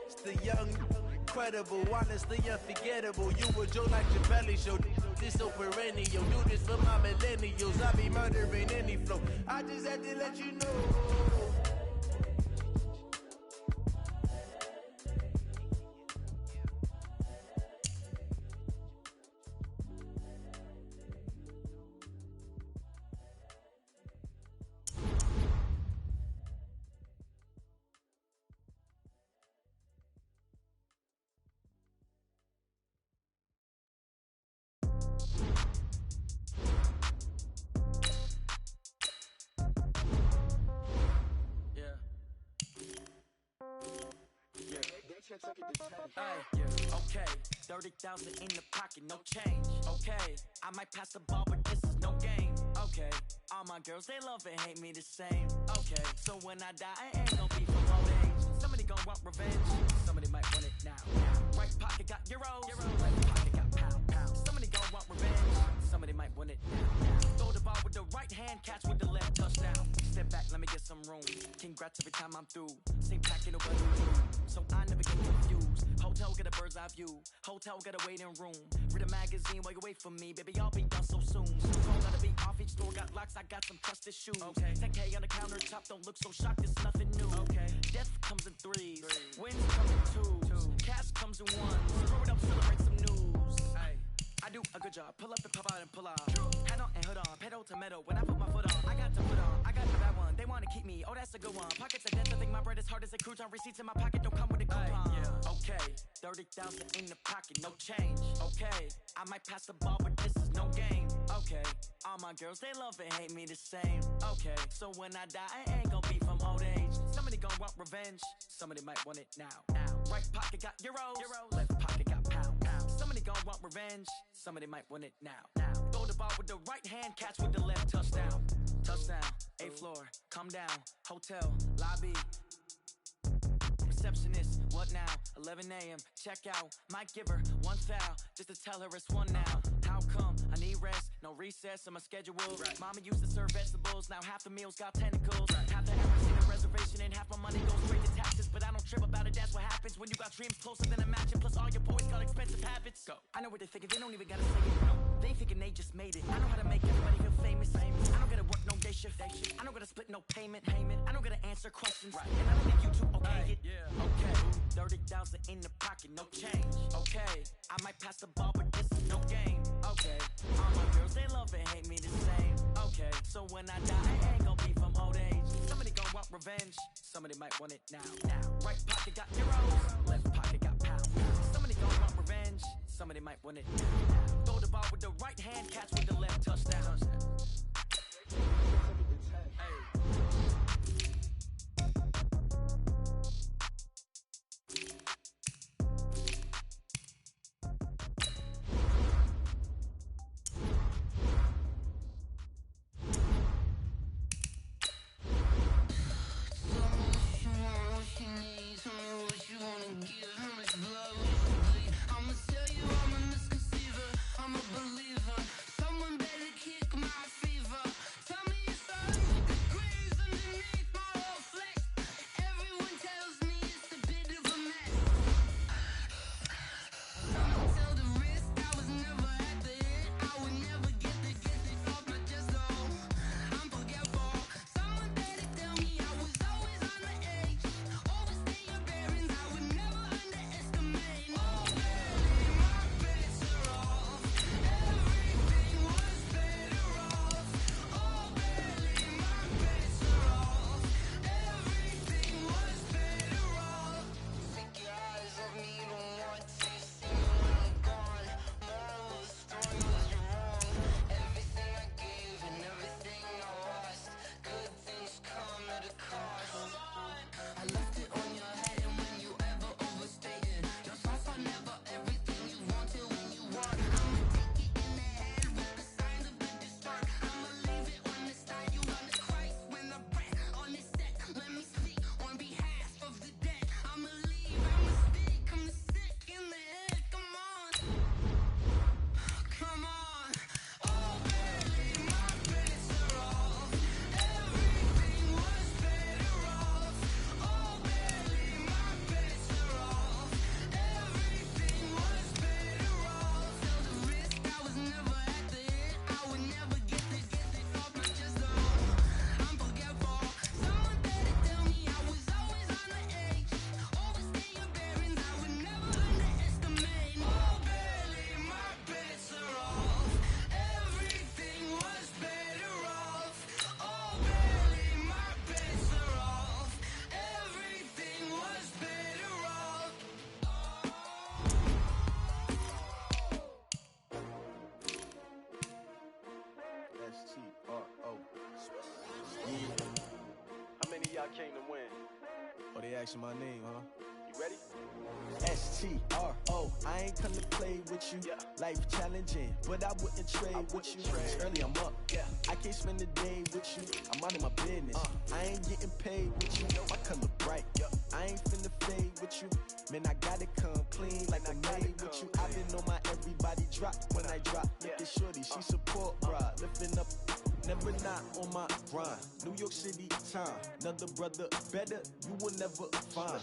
It's the young, incredible, honestly unforgettable. You a Joe like Chappelle show. This so perennial. Do this for my millennials. I be murdering any flow. I just had to let you know. Okay, 30,000 in the pocket, no change. Okay, I might pass the ball, but this is no game. Okay, all my girls, they love and hate me the same. Okay, so when I die, I ain't gonna be from old age. Somebody gonna want revenge, somebody might want it now. Right pocket got euros, left pocket got pound. Somebody gonna want revenge, somebody might want it now. Throw the ball with the right hand, catch with the left, touchdown. Step back, let me get some room. Congrats every time I'm through. Same packet of weather room, so I never get confused. Hotel get a bird's eye view. Hotel get a waiting room. Read a magazine while you wait for me. Baby, I'll be done so soon. Phone gotta be off, each store got locks. I got some trusted shoes. Okay. 10K on the countertop, don't look so shocked. It's nothing new. Okay. Death comes in threes. Wins come in twos. tomato. When I put my foot on, I got to put on. I got the bad one. They want to keep me. Oh, that's a good one. Pockets are dense. I think my bread is hard as a crouton. Receipts in my pocket don't come with a coupon. Yeah. Okay, 30,000 in the pocket, no change. Okay, I might pass the ball, but this is no game. Okay, all my girls, they love and hate me the same. Okay, so when I die, I ain't gonna be from old age. Somebody gon' want revenge. Somebody might want it now. Right pocket got euros. Left pocket got pounds. Somebody gon' want revenge. Somebody might want it now. Throw the ball with the right hand, catch with the left. Touchdown. Touchdown. 8th floor. Come down. Hotel. Lobby. Receptionist, what now? 11 a.m. Check out. Might give her one foul just to tell her it's one now. How come? I need rest, no recess on my schedule. Right. Mama used to serve vegetables, now half the meals got tentacles. Right. Half the hours in a reservation and half my money goes straight to taxes. But I don't trip about it, that's what happens when you got dreams closer than a matching. Plus all your boys got expensive habits. Go. I know what they're thinking, they don't even gotta say it. No. They thinking they just made it. I know how to make everybody feel famous. I don't gotta work no day shift. I don't gotta split no payment. I don't gotta answer questions. Right. And I don't think you two okay it. Yeah. Okay, 30,000 in the pocket, no change. Okay, I might pass the ball, but this is no game. Okay, all my girls, they love and hate me the same. Okay, so when I die, I ain't gonna be from old age. Somebody gon' want revenge. Somebody might want it now. Right pocket got euros. Left pocket got pounds. Somebody gon' want revenge. Somebody might want it now. Throw the ball with the right hand, catch with the left. Touchdown. Y'all came to win. Oh, they asking my name, huh? You ready? S-T-R-O. I ain't come to play with you. Yeah. Life challenging, but I wouldn't trade with you. It's early, I'm up. Yeah. I can't spend the day with you. I'm out of my business. I ain't getting paid with you. My color bright. I ain't finna fade with you. Man, I gotta come clean like I made with you. I've been on my everybody drop when I drop. Look at shorty, she support bra. Lifting up, never not on my grind. New York City time, another brother better, you will never find.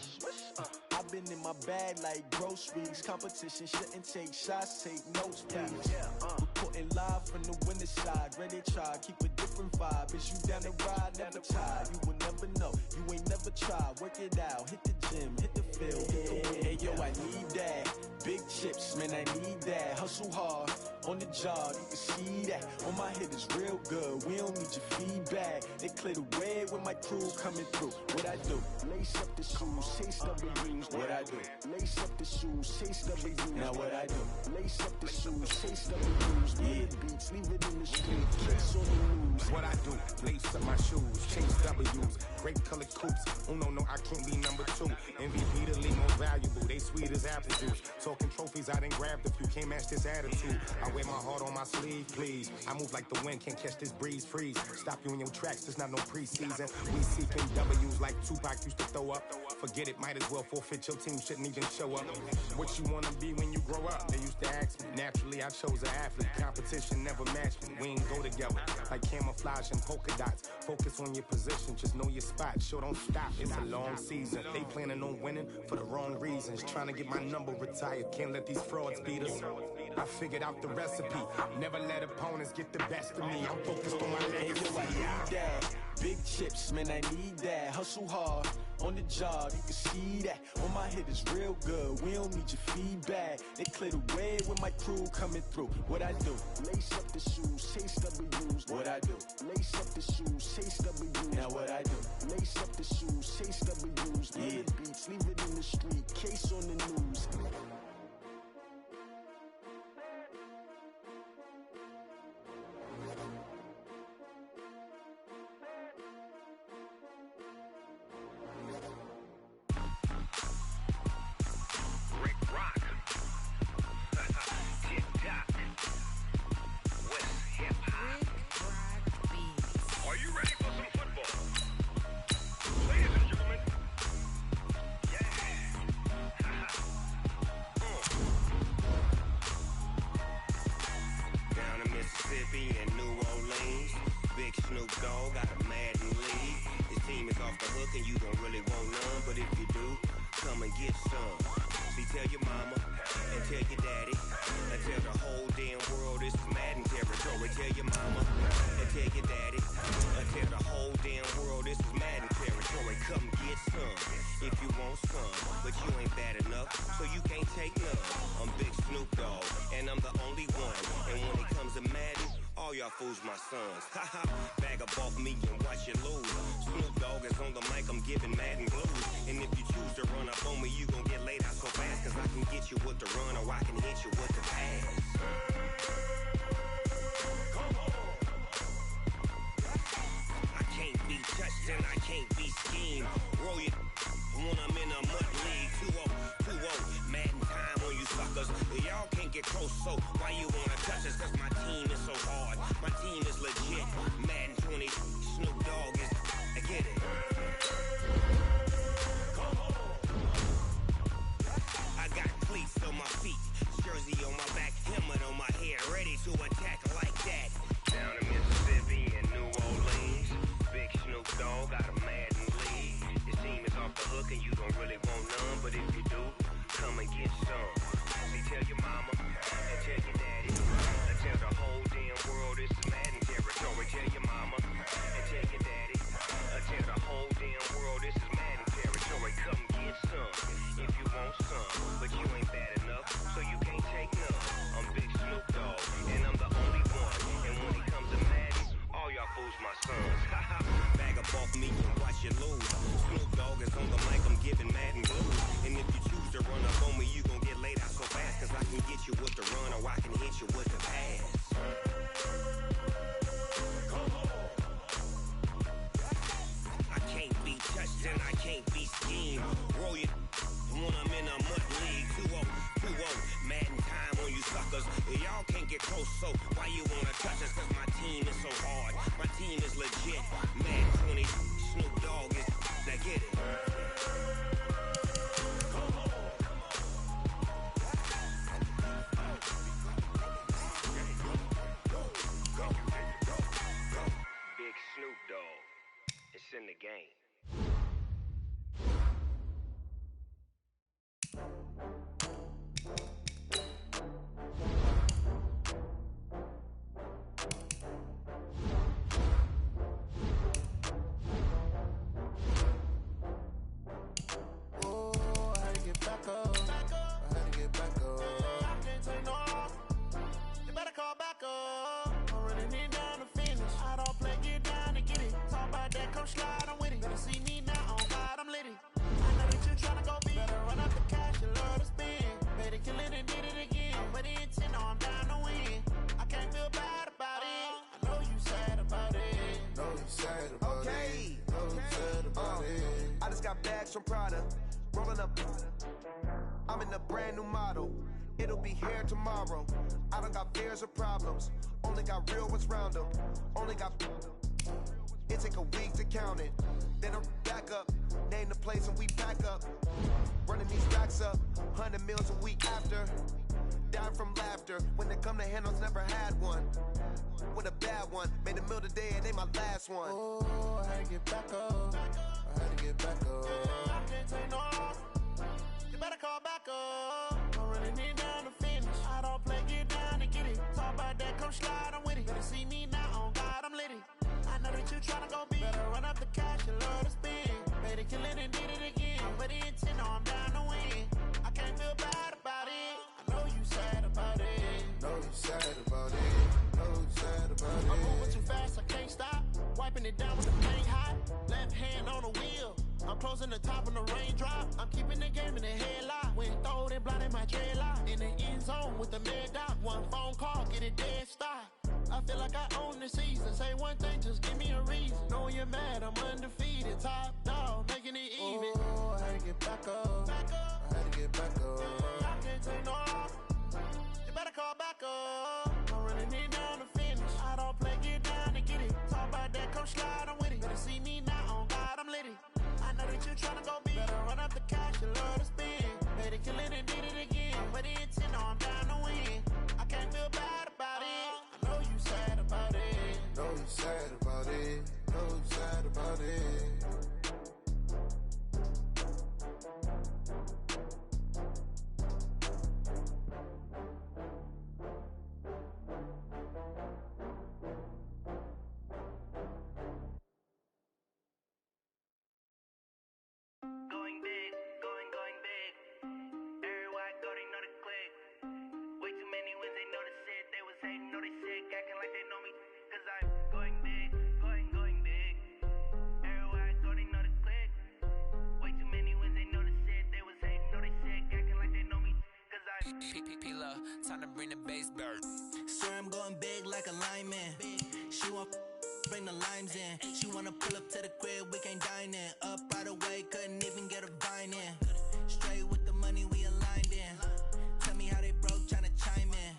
I've been in my bag like groceries. Competition shouldn't take shots, take notes, please. Reporting live from the winter side. Ready to try, keep a different vibe. Is you down the ride, never tired. You will never know, you ain't never tried. Work it out, hit the gym, hit the field. Hey yo, I need that. Big chips, man, I need that. Hustle hard on the job, you can see that. On my head is real good, we don't need your feedback. They clear the way with my crew coming through. What I do? Lace up the shoes, chase W's. What I do? Lace up the shoes, chase W's. Now what I do? Lace up the shoes, chase W's. Yeah, beats, leave it in the street, kicks on the news. What I do? Lace up my shoes, chase W's. Great colored coops. Oh no, I can't be number 2. MVP the league most valuable. They sweet as apple juice. Talking trophies, I done grabbed a few. Can't match this attitude. I wear my heart on my sleeve, please. I move like the wind, can't catch this breeze. Freeze. Stop you in your tracks. There's not no preseason. We seeking W's like Tupac used to throw up. Forget it, might as well forfeit. Your team shouldn't even show up. What you wanna be when you grow up? They used to ask me. Naturally, I chose an athlete. Competition never matched me. We ain't go together like camouflage and polka dots. Focus on your position, just know your spot. Sure, don't stop. It's a long season. They planning on winning for the wrong reasons. Trying to get my number retired. Can't let these frauds beat us. I figured out the recipe. Never let opponents get the best of me. I'm focused on my legacy. I need that. Big chips, man, I need that. Hustle hard on the job, you can see that. On my head is real good, we don't need your feedback. They clear the way with my crew coming through. What I do? Lace up the shoes, chase W's. What I do? Lace up the shoes, chase W's. Now what I do? Lace up the shoes, chase W's. Yeah, beats, leave it in the street, case on the news. Fools my sons. Haha, bag up off me and watch you lose. Snoop Dogg is on the mic, I'm giving Madden blues. And if you choose to run up on me, you gon' get laid out so fast. Cause I can get you with the run or I can hit you with the pass. I can't be touched and I can't be schemed. Roll you when I'm in a mud league. 2-0, Madden time on you suckers. Y'all can't get close, so why you wanna touch us? Cause my team is so hard. My team is legit. Madden 20, Snoop Dogg is. I get it. I got cleats on my feet, jersey on my back, helmet on my head, ready to attack like that. Down in Mississippi and New Orleans, big Snoop Dogg got a Madden lead. His team is off the hook and you don't really want none, but if you do, come and get some. See, tell your mama and tell your daddy. Tell the whole damn world this is Madden territory. Tell your mama and tell your daddy. Tell the whole damn world this is Madden territory. Come get some if you want some, but you ain't bad enough, so you can't take none. I'm Big Snoop Dogg, and I'm the only one. And when it comes to Madden, all y'all fools my sons. Bag up off me and watch you lose. Snoop Dogg is on the mic, I'm giving Madden blues. And if you choose to run up on me, you gon' get laid out so fast. Cause I can get you with the run or I can hit you with the pass. I can't be touched and I can't be schemed. Roll you when I'm in a mud league. 2-0, Madden time on you suckers. Y'all can't get close, so why you wanna touch us? Cause my team is so hard. My team is legit. Madden 20, Snoop Dogg is. Now get it. Big Snoop Dogg. It's in the game. some Prada. Rolling up, I'm in a brand new model. It'll be here tomorrow. I don't got fears or problems. Only got real ones round them. Only got. It take a week to count it. Then I'm back up. Name the place and we pack up. Running these racks up. 100 meals a week after. Dying from laughter. When they come to handles, never had one. With a bad one. Made a meal today and they my last one. Oh, I had to get back up. I had to get back up. I can't take no loss. You better call back up. I'm running it down to finish. I don't play, get down to get it. Talk about that, come slide, I'm with it. Better see me now, on God, I'm lit it. I know that you tryna go big. Better run up the cash and love to spend. Made it, kill it, and did it again. But the intent, no, I'm down to win. I can't feel bad about it. I know you sad about it. Know you sad about it. Know you sad about it. I'm moving too fast, I can't stop. Wiping it down with the paint hot. Left hand on the wheel. I'm closing the top on the raindrop. I'm keeping the game in the headlock. When throwed and blinded my dreadlock. In the end zone with the mad dot. One phone call, get it dead stop. I feel like I own the season. Say one thing, just give me a reason. Knowing you're mad, I'm undefeated. Top dog, making it even. Oh, I had to get back up. I had to get back up. I can't take no loss. You better call back up. I'm running it down to finish. I don't play, get down to get it. Talk about that, come slide, I'm with it. Better see me now, on God, I'm lit it. I know that you tryna go big. Better run up the cash and love to spend. Made it, kill it, and did it again. But the intent, no, I'm down to win. I can't feel bad about it. I know you sad about it. Know you sad about it. Know you sad about it. Going big, going big. Everywhere I go, they know the click. Way too many wins, they know the shit. They was hating, know they sick, acting like they know me. Cause I'm going big, going big. Everywhere I go, they know the click. Way too many wins, they know the shit. They was hating, know they sick, acting like they know me. Cause I'm P-P-P-Love, time to bring the bass bird. Swear I'm going big like a lineman. She want bring the limes in. She wanna pull up to the crib, we can't dine in. Up right away, couldn't even get a vine in. Straight with the money we aligned in. Tell me how they broke, tryna chime in.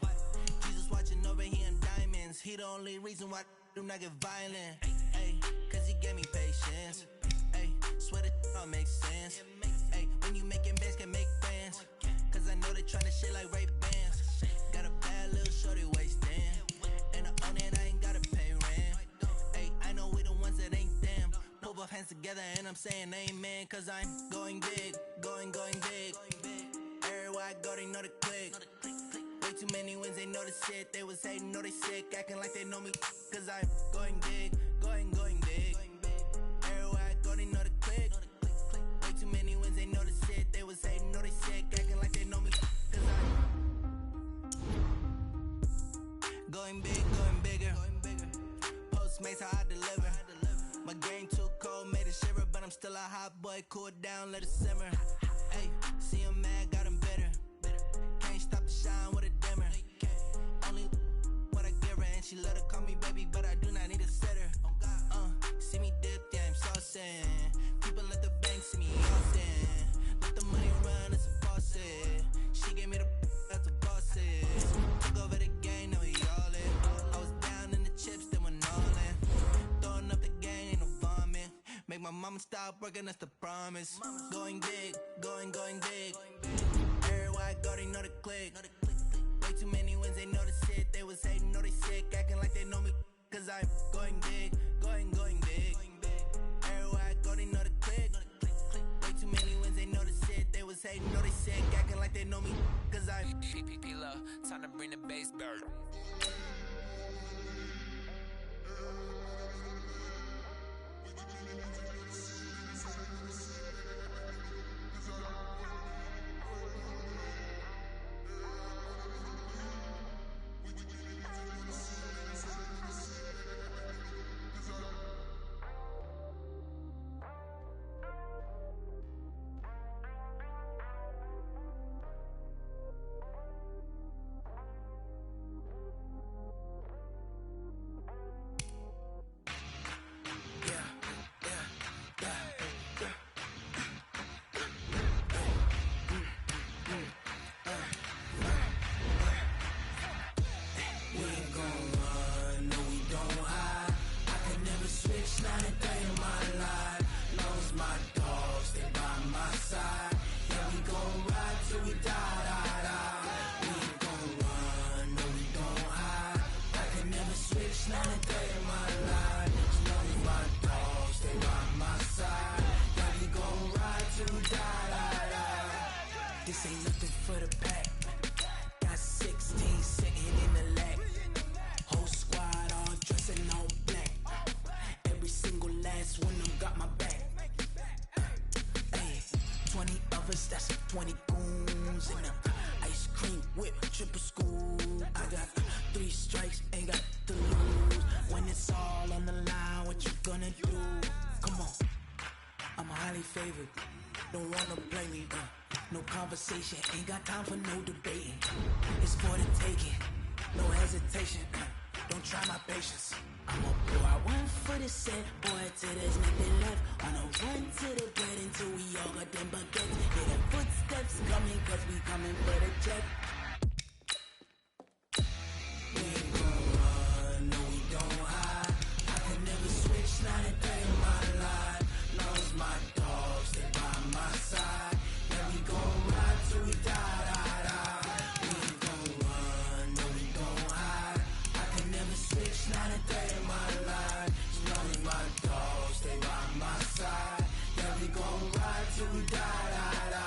Jesus watching over, he in diamonds. He the only reason why do not get violent. Ay, cause he gave me patience. Ay, swear that don't make sense. Ay, when you making bands, can make friends. Cause I know they tryna shit like Ray Bans. Got a bad little shorty wasting. And I own it, I ain't gotta pay rent. Ay, I know we the ones that ain't them. Pull both hands together and I'm saying amen. Cause I'm going big, going big. Everywhere I go, they know the click. Way too many wins, they know the shit. They was hating, know they sick, acting like they know me. Cause I'm going big, going big. Everywhere I go, they know the click. Way too many wins, they know the shit. They was hating, know they sick, acting like they know me. Cause I'm going big, going bigger. Postmates how I deliver. My game too cold, made it shiver, but I'm still a hot boy. Cool it down, let it simmer. Hey, see him mad, got him bitter. Can't stop the shine with a dimmer. Only what I give her, and she let her call me baby, but I do not need a sitter. See me dip, yeah, I'm saucing. People at the bank see me saucing. Let the money run, it's a faucet. She gave me the that's a boss it. Took over the game, now we all in. I was down in the chips, then went all in. Throwing up the game, ain't no vomit. Make my mama stop working, that's the promise. Going big, going big. Everywhere I go, they know the click. Way too many wins, they know the shit. They was hating, know they sick, acting like they know me. Cause I'm going big, going big. Everywhere I go, they know the click. Way too many wins, they know the shit. They was hating, know they sick, acting like they know me. Cause I'm P-P-P-Love, time to bring the bass bird. ain't nothing for the pack. Got 16 sitting in the lap. Whole squad all dressed in all black. Every single last one of them got my back. Hey, 20 of us, that's 20 goons in them. Ice cream whip, triple school. I got 3 strikes, ain't got to lose. When it's all on the line, what you gonna do? Come on, I'm highly favored. Don't wanna play me, no conversation, ain't got time for no debating. It's for the taking, no hesitation. Don't try my patience. I'ma blow out one for the set, boy, till there's nothing left. On a run to the bed until we all got them baguettes. Hear the footsteps coming, cause we coming for the check. We ain't gon' run, no we don't hide. I can never switch, not a day in my life. Long as my dogs stay by my side. Yeah, we gon' ride till we die, die, die. We ain't gon' run, no we don't hide. I can never switch, not a day in my life. As long as my dogs stay by my side. Yeah, we gon' ride till we die, die, die.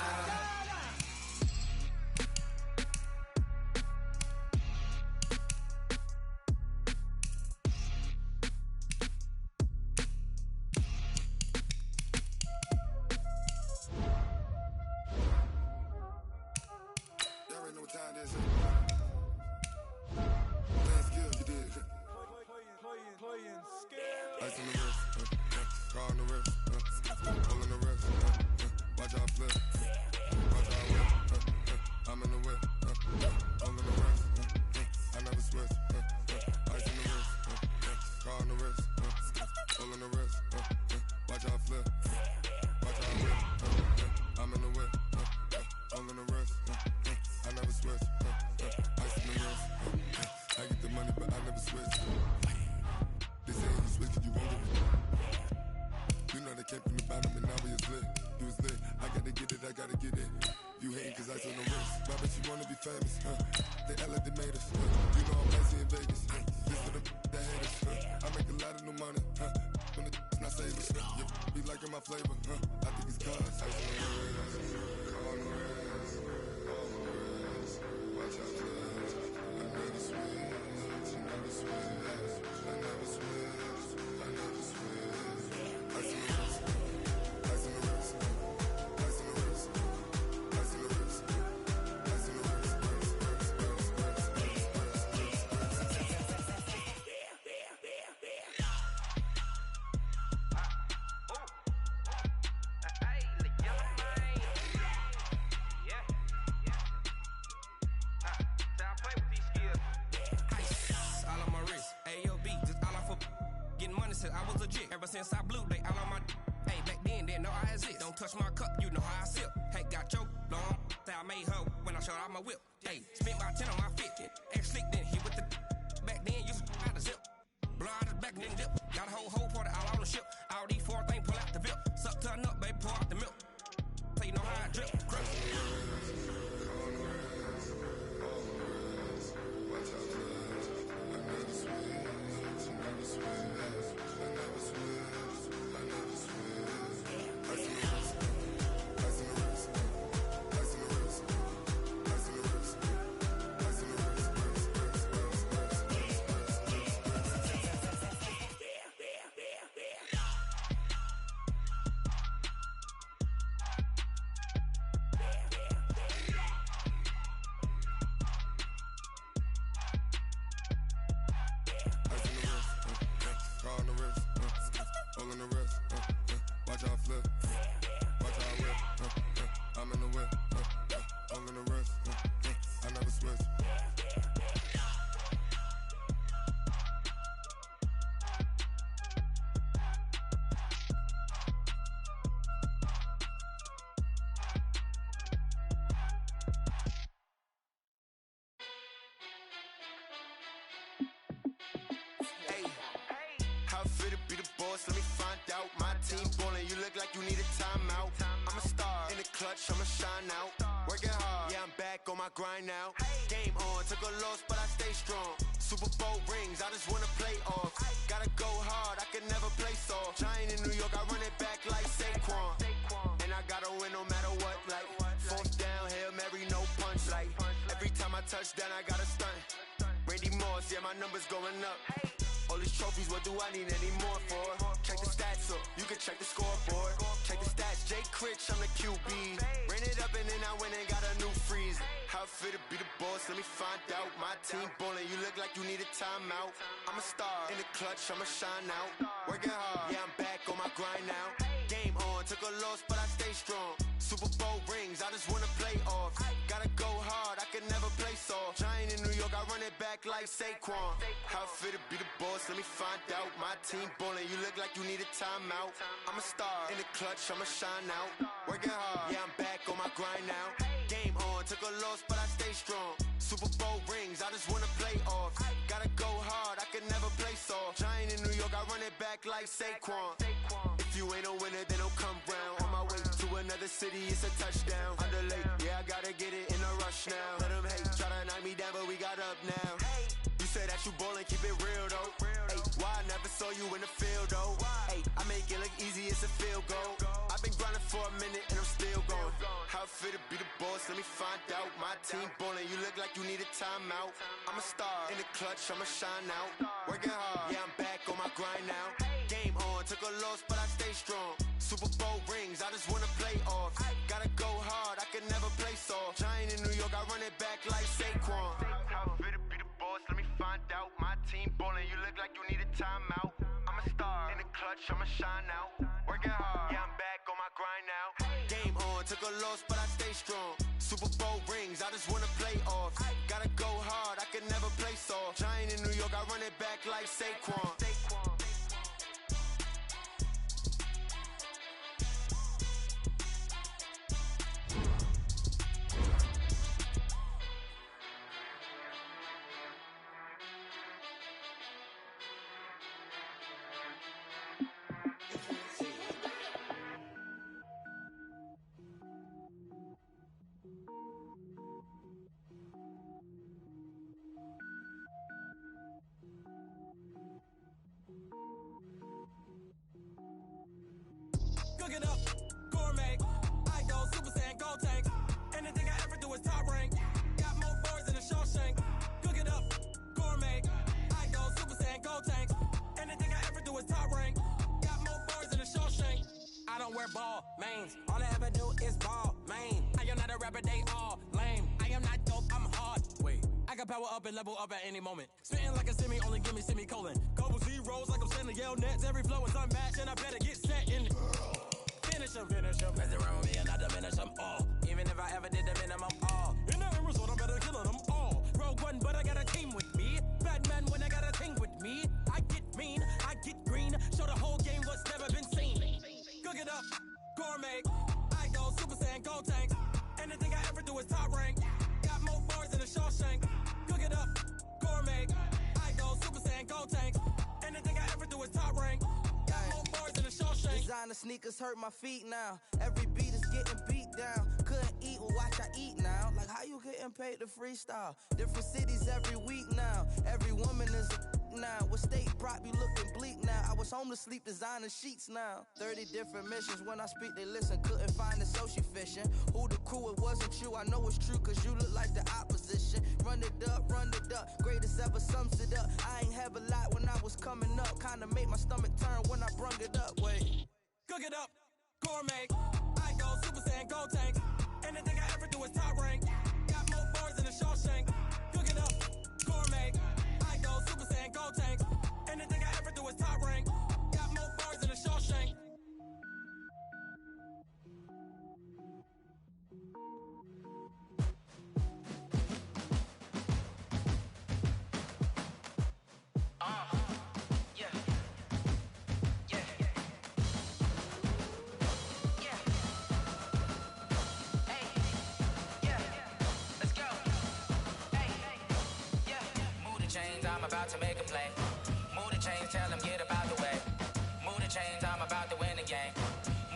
Ice on the wrist, car on the wrist, pull on the wrist, watch out flip, watch out whip, I'm in the whip, all on the wrist, I never switch, ice on the wrist, car on the wrist, pull on the wrist, watch out flip, watch out whip, I'm in the whip, all on the wrist, I never switch, ice on the wrist, I get the money but I never switch. They say you switch it, you won't get it. You know they came from the bottom and now we is lit. You was lit, I gotta get it, I gotta get it. You hating cause I told no wrist. Why bet you wanna be famous, They act like they made us, You know I'm busy in Vegas, This for the that hate us, I make a lot of new money, When the not save us, You be liking my flavor, I think it's cause I on the wrist, watch out, I never switch, you never switch. I never switch, I never switch. Ice on the wrist, ice on the wrist, ice on the wrist, ice on the wrist, ice on the wrist, I was legit. Ever since I blew, they all on my hey, back then, didn't know I exist. Don't touch my cup, you know how I sip. Hey, got your long, say I made her when I showed out my whip. Hey, spent my 10 on my 50. Ex slick, then hit with the back then, used to out the zip. Blow out the back, then dip. Got a whole party all on the ship. All these 4 things, pull out the VIP. Suck, turn up, baby, pour out the milk. So you know how I drip. Crap. Let me find out. My team ballin', you look like you need a timeout. I'm a star in the clutch, I'ma shine out. Working hard, yeah, I'm back on my grind now. Game on, took a loss, but I stay strong. Super Bowl rings, I just wanna play off. Gotta go hard, I can never play soft. Giant in New York, I run it back like Saquon. And I gotta win no matter what, like 4th down, Hail Mary Every time I touch down, I got a stunt. Randy Moss, yeah, my numbers going up. All these trophies, what do I need any more for? Check the stats up, you can check the scoreboard. Check the stats, Jay Critch, I'm the QB. Ran it up and then I went and got a new freeze. How it feel to be the boss, let me find out. My team ballin', you look like you need a timeout. I'm a star, in the clutch, I'ma shine out. Working hard, yeah, I'm back on my grind now. Game on, took a loss, but I stay strong. Super Bowl rings, I just wanna play off. Gotta go hard, I can never play soft. Giant in New York, I run it back like Saquon. How it feel to be the boss, let me find out. My team ballin', you look like you need a timeout. I'm a star, in the clutch, I'ma shine out. Working hard, yeah, I'm back on my grind now. Game on, took a loss, but I stay strong. Super Bowl rings, I just wanna play off. Gotta go hard, I can never play soft. Giant in New York, I run it back like Saquon. If you ain't a winner, then don't come round. On my way to another city, it's a touchdown. Underlay, yeah, I gotta get it in a rush now. Let them hate, try to knock me down, but we got up now. You say that you ballin', keep it real though. Hey, why I never saw you in the field though? Hey, I make it look easy, it's a field goal. I've been grinding for a minute and I'm still going. How it feel to be the boss, let me find out. My team ballin', you look like you need a timeout. I'm a star, in the clutch, I'ma shine out. Working hard, yeah, I'm back on my grind now. Game on, took a loss, but I stay strong. Super Bowl rings, I just wanna play off. Gotta go hard, I can never play soft. Giant in New York, I run it back like Saquon. How it feel to be the boss, let me find out. My team ballin', you look like you need a timeout. I'm a star, in the clutch, I'ma shine out. Working hard, yeah, I'm back on my grind now. Game on, took a loss, but I stay strong. Super Bowl rings, I just wanna play off. Gotta go hard, I can never play soft. Giant in New York, I run it back like Saquon. Cook it up, gourmet. I go Super Saiyan, gold tank. Anything I ever do is top rank. Got more boards than a Shawshank. Cook it up, gourmet. I go Super Saiyan, gold tank. Anything I ever do is top rank. Got more boards than a Shawshank. I don't wear ball mains. All I ever do is ball main. I am not a rapper, they all lame. I am not dope, I'm hard. Wait, I can power up and level up at any moment. Spitting like a semi, only give me semicolon. Couple zeros like I'm sending Yale Nets. Every flow is unmatched and I better get set in. Finish him. Mess around with me and I diminish them all. Even if I ever did the minimum all. In the end result, I'm better killing them all. Rogue One, but I got a team with me. Batman when I got a team with me. I get mean, I get green. Show the whole game what's never been seen. Cook it up, gourmet. I go Super Saiyan, gold tank. Anything I ever do is top rank. Got more bars than a Shawshank. Cook it up, gourmet. I go Super Saiyan, gold tank. Anything I ever do is top rank. Got more bars than a Shawshank. Designer sneakers hurt my feet now. Every beat is getting beat down. Couldn't eat, well watch I eat now. Like how you getting paid to freestyle? Different cities every week now. Every woman is a now. What state brought me looking bleak now? I was home to sleep designing sheets now. 30 different missions. When I speak they listen. Couldn't find the social fishing. Who the crew, it wasn't you. I know it's true cause you look like the opposition. Run it up. Greatest ever sums it up. I ain't have a lot when I was coming up. Kinda made my stomach turn when I brung it up. Wait. Cook it up, gourmet. I go Super Saiyan, gold tank. Anything I ever do is top rank. Got more bars than a Shawshank. Cook it up, gourmet. I go Super Saiyan, gold tank. Anything I ever do is top rank. Got more bars than a Shawshank. I'm about to make a play. Move the chains, tell them get about the way. Move the chains, I'm about to win the game.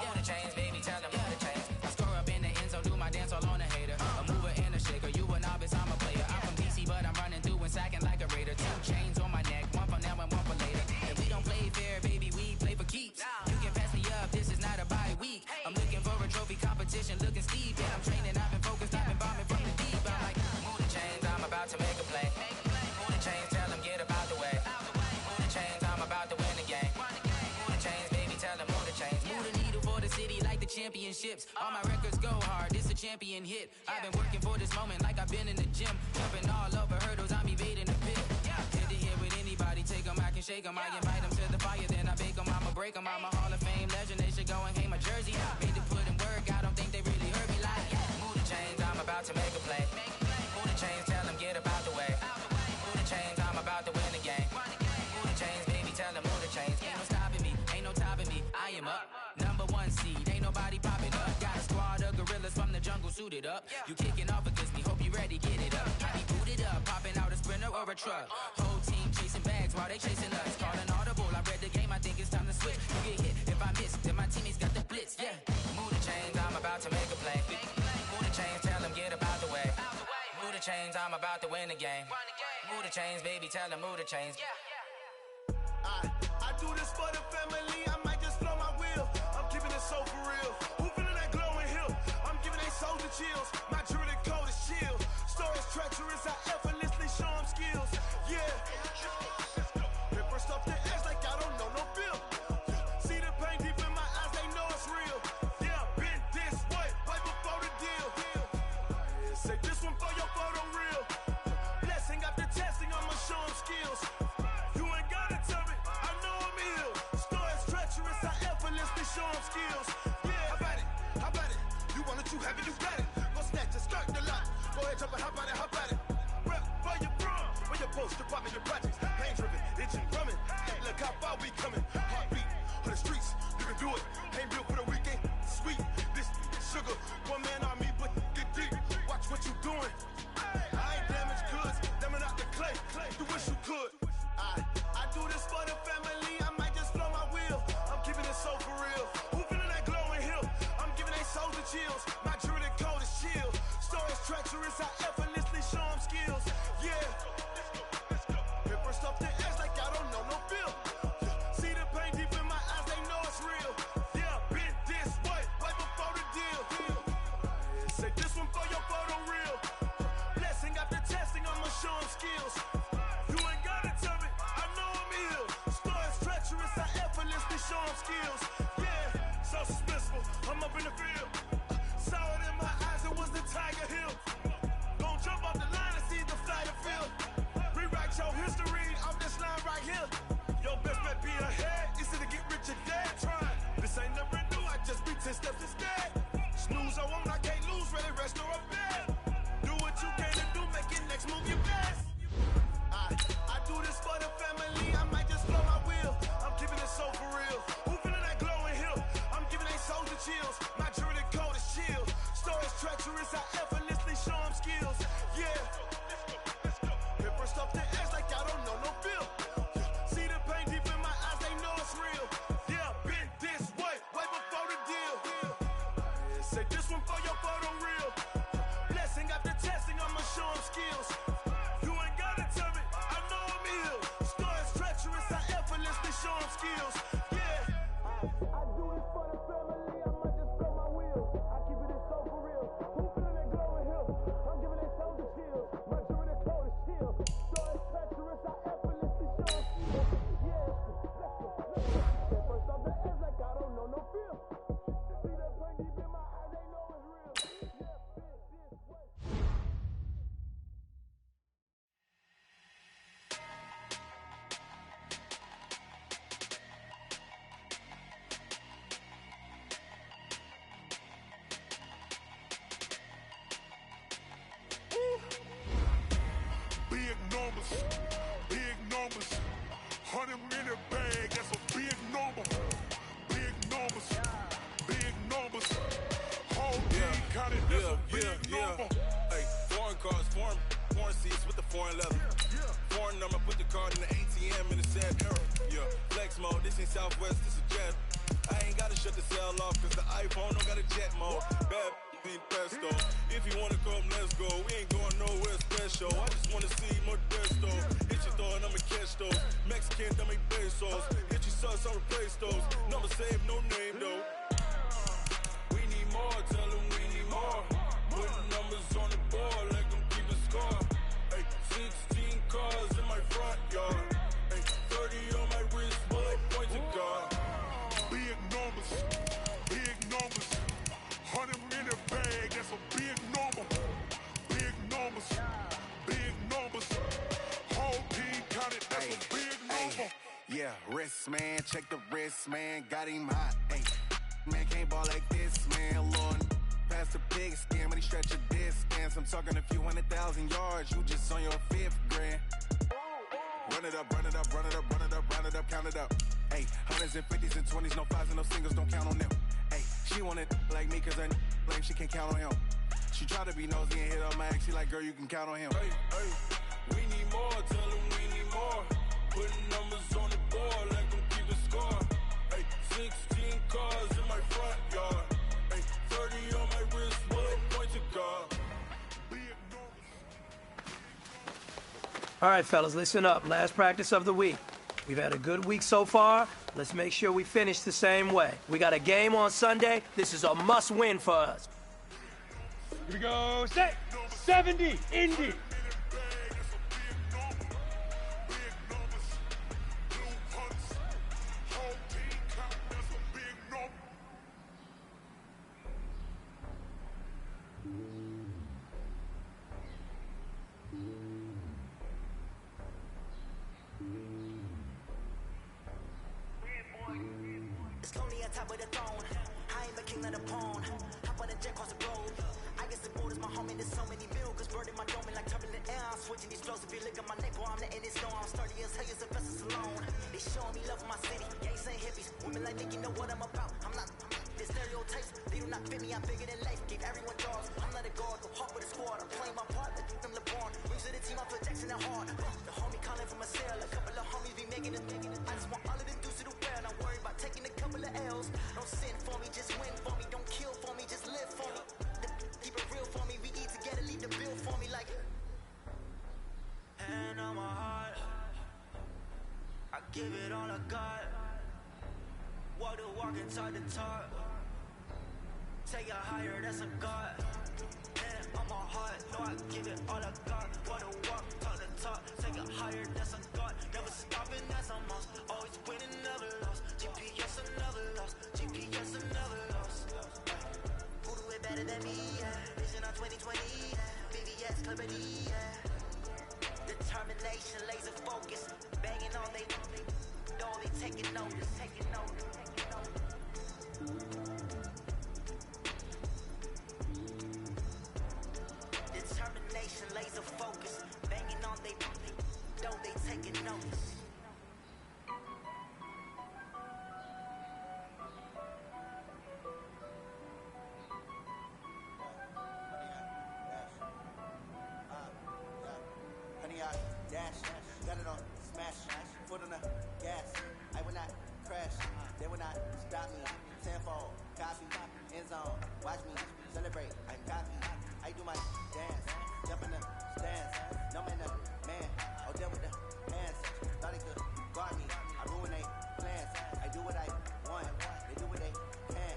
Move the chains, baby, tell them move the chains. I score up in the end zone, do my dance all on a hater. A mover and a shaker, you a novice, I'm a player. I'm from DC, but I'm running through and sacking like a raider. 2 chains on my neck, one for now and one for later. And we don't play fair, baby, we play for keeps. You can pass me up, this is not a bye week. I'm looking for a trophy competition, looking steep. And I'm training, I've been focused, I've been bombing from the deep. I'm like, move the chains. championships. All my records go hard, this a champion hit. I've been working for this moment like I've been in the gym. Jumping all over hurdles, I'm evading the pit. Head to head with anybody, take them, I can shake them. I invite them to the fire, then I bake them, I'ma break them. I'm a Hall of Fame legend, they should go and hang my jersey. Made to put in work, I don't think they really heard me like, move the chains, I'm about to make a play. Move the chains, tell them get about the way. Move the chains, I'm about to win the game. Move the chains, baby, tell them move the chains. Ain't no stopping me, ain't no topping me, I am up. Number one seed, ain't nobody popping up. Got a squad of gorillas from the jungle suited up. You kicking off against me, hope you ready, get it up. I be booted up, popping out a Sprinter or a truck. Whole team chasing bags while they chasing us. Calling audible, I read the game, I think it's time to switch. You get hit, if I miss, then my teammates got the blitz, yeah. Move the chains, I'm about to make a play. Move the chains, tell them get about the way. Move the chains, I'm about to win the game. Move the chains, baby, tell them move the chains. I do this for the family, I might just blow my wheel. I'm keeping it so for real. Who feeling that glowing hill? I'm giving they soldier chills. My jewelry code is chill. Stories treacherous, I effortlessly show them skills. Yeah. Paper stuff the edge like I don't know no bill. See the pain deep in my eyes, they know it's real. Yeah, been this way, right before the deal. Say this one for your photo real. Blessing after testing, I'ma show them skills. You ain't gotta tell me, I know I'm ill. Stories treacherous, I effortlessly show them skills. Yeah, how about it? How about it? You want it, you have it, you got it. Go snatch it, skirt the lot. Go ahead, jump it, how about it? How about it? Rep for your bro, for your post, your poppin', your projects. Pain driven, itching, drumming. Look how far we coming. Heartbeat on the streets, you can do it. Ain't built for the weekend. Sweet, this sugar, one man army, but get deep. Watch what you doing. I ain't damaged goods, them out the clay. You wish you could. I do this for the family, I might just blow my wheel. I'm keeping it so for real. Who feeling that glowing hill? I'm giving they soldier chills. My jewelry code is chill. Stories treacherous, I effortlessly show them skills. Yeah. Paper stuff the edge like I don't know no bill. See the pain deep in my eyes, they know it's real. Yeah, been this way, right before the deal. Say this one for your photo real. Blessing after testing, I'ma show them skills. You ain't gotta tell me, I know I'm ill. Stories treacherous, I effortlessly show them skills. Yeah, so suspenseful, I'm up in the field. Saw it in my eyes, it was the Tiger Hill. Gon' jump off the line and see the flight of field. Rewrite your history off this line right here. Your best bet be ahead, easy to get rich or dead trying. This ain't never new, I just be 10 steps instead. Snooze I won't, I can't lose, ready, rest or a bed. Do what you can to do, make it next move your best. I do this for the family, I might just blow my wheel. I'm keeping it so for real. Who feeling that glowing hill? I'm giving they soldier chills. My jewelry code is chill. Stories treacherous, I effortlessly show them skills. Yeah. Paper stuff the edge like I don't know no bill. See the pain deep in my eyes, they know it's real. Yeah, been this way, way before the deal. Say this one for your photo real. Blessing after testing, I'ma show them skills. You ain't gotta tell me, I know I'm ill. Stories treacherous, I effortlessly show them skills. Yeah. I do this for the family, I might just blow my wheel. I keep it so for real. Who feeling that glowing hill? I'm giving they soldier chills. My jewelry code is chill. Stories treacherous, I effortlessly show them skills. Yeah. Say first off the edge like I don't know no feel. See that pain deep in my eyes, they know it's real. Yeah, this way. Big numbers, 100 in the bag, that's a big number. Big numbers, whole team counted, that's a big number. Hey, foreign cars, foreign seats with the foreign leather. Foreign number, put the card in the ATM in the sad era. Yeah, flex mode, this ain't Southwest, this is jet. I ain't gotta shut the cell off, cause the iPhone don't got a jet mode. Bad ain't pesto. If you wanna come, let's go. We ain't going nowhere special. I just wanna see more desto. Hit your thought, I'ma catch those. Mexican, dummy pesos. Hit your sauce, I'll replace those. Number save, no name though. We need more, tell them we need more. Putting numbers on the board like I'm keeping score. Hey, 16 cars in my front yard. Hey, 30 on my wrist, while I point to God. Big numbers, numbers. Big numbers. Whole team counted, that's a big number. Yeah, wrist, man, check the wrist, man, got him hot, ayy. Man, can't ball like this, man, Lord. Pass the pig skin, but he stretch a distance. I'm talking a few 100,000 yards, you just on your 5th grand. Run it up, run it up, run it up, run it up, round it up, count it up. Ayy, 100s and 50s and 20s, no 5s and no singles, don't count on them. Ayy, she want it like me, cause her like she can't count on him. She try to be nosy and hit on my ex, she like, girl, you can count on him. Hey, we need more, tell them we need more. Putting numbers on the board, like them keep a score. Hey, 16 cars in my front yard. Hey, 30 on my wrist, what a point to guard. All right, fellas, listen up. Last practice of the week. We've had a good week so far. Let's make sure we finish the same way. We got a game on Sunday. This is a must-win for us. Here we go. Set. 70. Indy. It's lonely on top of the throne. I ain't the king of the pawn. Hop on the jet across the globe. I guess the borders my homie. There's so many milkers burning my dome like turbulent air. I'm switching these flows. If you look at my neck, boy, I'm letting it snow. I'm sturdy as hell as a vessel alone. They showing me love for my city. Gangs ain't hippies. Women like me, you know what I'm about. I'm not the stereotypes. They do not fit me. I'm bigger than life. Give everyone jaws. I'm not a guard. Go hard with a squad. I'm playing my part. Like them LeBron. Rings to the team. I'm flexing it hard. The homie calling from a cell. A couple of homies be making it. I just want all of the dudes to do well. Not worry about taking a couple of L's. Don't sin for me, just win for me. Don't kill for me, just live for me. Keep it real for me. We eat together, leave the bill for me like. Hand on my heart, I give it all I got. Walk the walk inside the talk. Take it higher, that's a God. Hand on my heart, no, I give it all I got. Walk the walk, talk the talk. Take it higher, that's a God. Never stopping, that's a must. Always winning, never lost. GPS, another loss. GPS, another loss. Who do it better than me? Yeah. Vision on 2020. VVS, Liberty. Yeah. Determination, laser focus, banging on they taking notice, taking notice, taking notice. Determination, laser focus, banging on they taking notice. Honey, I dash, got it on smash, foot on the gas. I will not crash, they will not stop me. Tenfold, copy, end zone, watch me celebrate. I'm copy, I do my dance, jump in the stands. No man, the man, I'll deal with the hands. Thought they could guard me, I ruin they plans. I do what I want, they do what they can.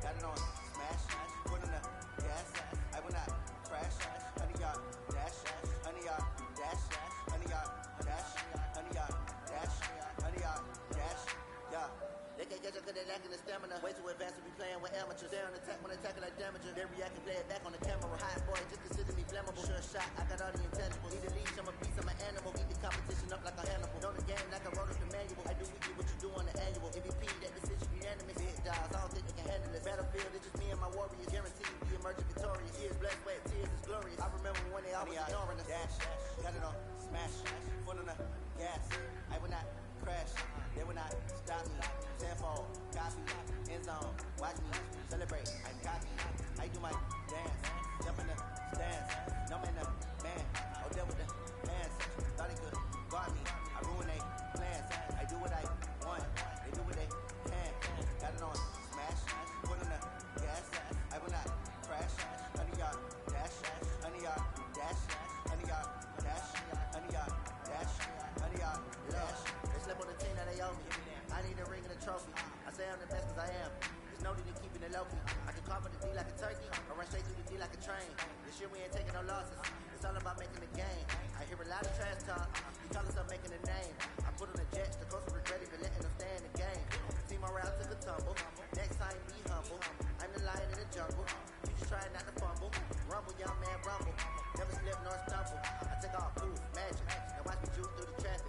Got it on smash, foot on the gas. I will not crash, honey, y'all dash, honey, y'all dash, honey, y'all dash, honey, y'all dash, honey, y'all dash, yeah. They can't catch up cause they lacking the stamina. Way too advanced to be playing with amateurs. They're on attack when attacking like damager. They react and play it back on the camera. Hot boy, just consider me flammable. Sure shot, I got all the intangibles. Need a leash, I'm a beast, I'm an animal. Eat the competition up like a Hannibal. Know the game like I wrote up the manual. I do weekly what you do on the annual. MVP, that decision unanimous. Big dials, I don't think they can handle this. Battlefield, it's just me and my warriors. Guaranteed we emerging victorious. Years, blood, sweat, tears is glorious. I remember when they always ignoring us. Dash, got it on smash, foot on the gas. I will not crash, they will not stop me. Tenfold, copy, end zone, watch me celebrate. I'm copy, I do my dance, jump in the stands. No man, the man, I'll deal with the hands. Thought they could guard me, I ruin they plans. I do what I want, they do what they can. Got it on smash, foot on the gas. I will not crash, honey, y'all dash, honey, y'all dash, honey, y'all dash, honey, y'all dash, honey, y'all dash. They slept on the team that they owe me. I need a ring and a trophy. I say I'm the best cause I am. There's no need in keeping it low key. I can carve the D like a turkey, or run straight through the D like a train. This year we ain't taking no losses. It's all about making the game. I hear a lot of trash talk. You call us up making a name. I put on the Jets, the coach will regret it for letting them stay in the game. Team morale took a tumble. Next time be humble. I'm the lion in the jungle. You just try not to fumble. Rumble, young man, rumble. Never slip nor stumble. I take all food, magic. Now watch me juke through the traffic.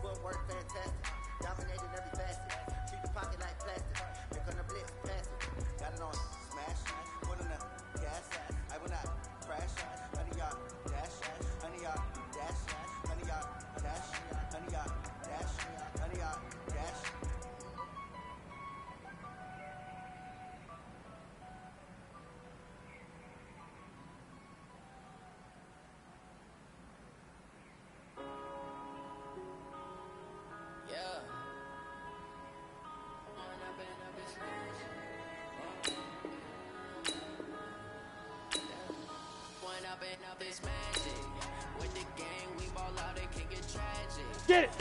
Footwork fantastic. Dominated every facet. Treat the pocket like plastic. Here come the blitz, pass it. Got it on smash. One on the gas. I will not crash. Honey, y'all dash. Honey, y'all dash. Honey, y'all dash. Honey, y'all dash. Honey, y'all dash. Get it!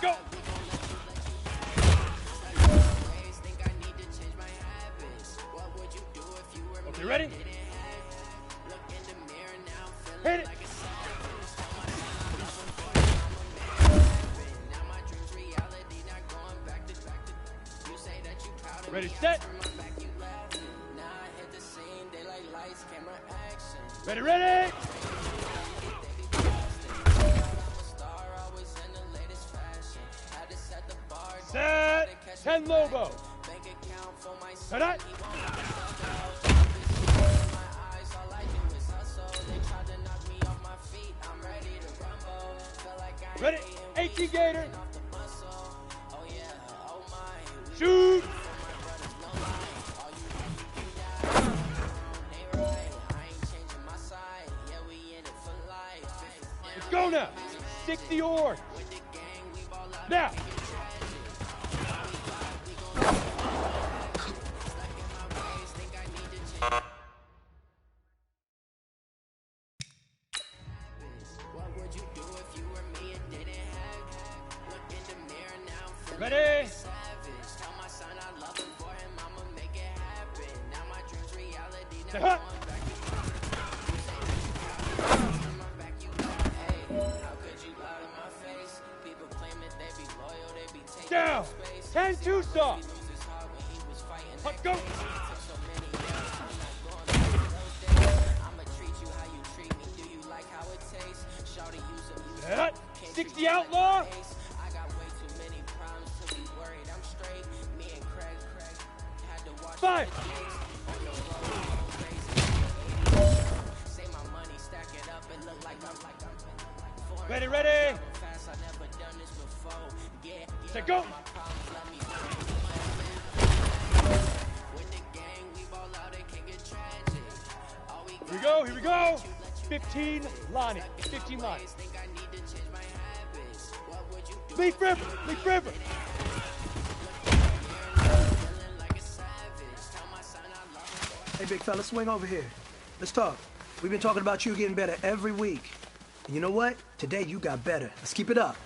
Go! Okay, ready? Hit it! Ready, set! Ready, ready! Set! 10 Lobo! Cut it! Ready? 18 Gator! Shoot! Let's go now! 60 org! Now! Ready? Say hut! Down! 10-2 soft! Let's go! Set! 60 outlaw! Five! Ready, ready! Say go! Here we go, here we go! 15 Lonnie, 15 Lonnie. Leaf River, Leaf River! Hey, big fella, swing over here. Let's talk. We've been talking about you getting better every week. And you know what? Today you got better. Let's keep it up.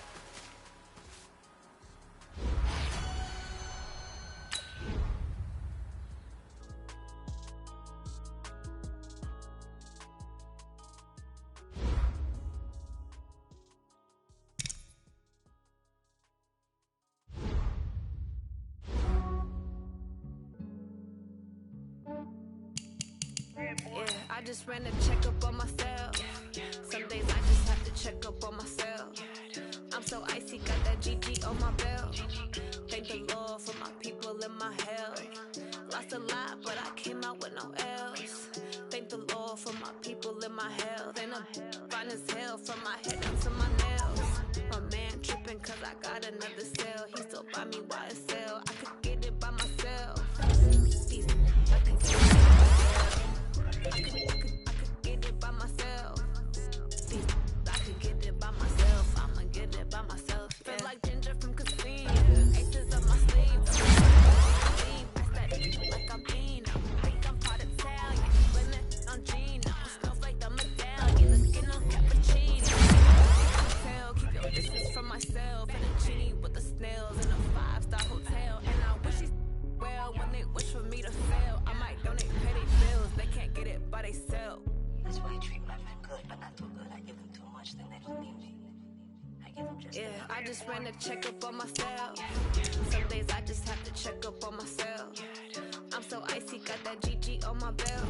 I just ran a checkup on myself. Some days I just have to check up on myself. I'm so icy, got that GG on my belt. Thank the Lord for my people in my health. Lost a lot, but I came out with no else. Thank the Lord for my people in my health. And I'm fine as hell from my head down to my nails. My man tripping cause I got another cell. He still buy me YSL. I could get it by myself. I could get it by myself. I could get it by myself. I'ma get it by myself. Feel like Ginger from Casino. Aces up my sleeve. That's that like I'm Dino. Think I'm part Italian. Women on Gino. Snowflake the medallion. The skin on cappuccino. Keep your distance from myself. And a genie with the snails in a 5-star hotel. And I wish he's well when they wish for me to fail. I might donate, pay their bills. They can't get it by they self. That's why I treat my men good, but not too good. I give them too much, then they don't need me. I give them just enough. I just ran a checkup on myself. Some days I just have to check up on myself. I'm so icy, got that GG on my belt.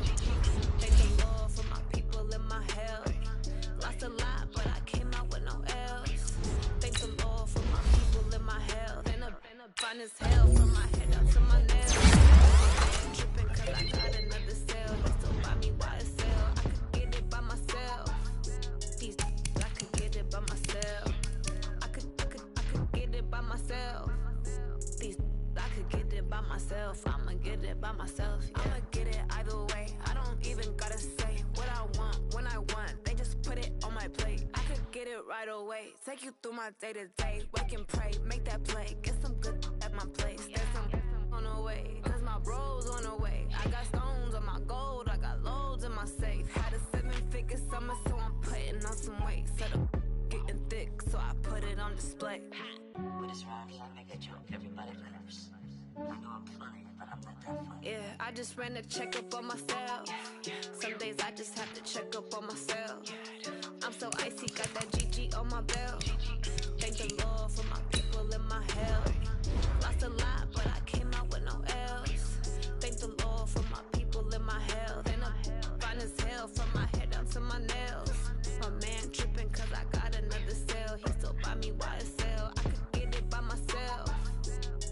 Thank the Lord for my people in my health. by myself. I'ma get it by myself. Yeah. I'ma get it either way. I don't even gotta say what I want when I want. They just put it on my plate. I could get it right away. Take you through my day to day. Wake and pray, make that play. Get some good at my place. There's some on the way, cause my bro's on the way. I got stones on my gold. I got loads in my safe. Had a 7-figure summer, so I'm putting on some weight. Set up getting thick, so I put it on display. With this rhyme, I make a joke everybody laughs. I know I'm funny, but I'm not that funny. Yeah, I just ran a checkup on myself. Some days I just have to check up on myself. I'm so icy, got that GG on my belt. Thank the Lord for my people in my hell. Lost a lot, but I came out with no L's. Thank the Lord for my people in my hell. Then I'm fine as hell from my head down to my nails. My man tripping cause I got another sale. He still buy me YSL. I could get it by myself.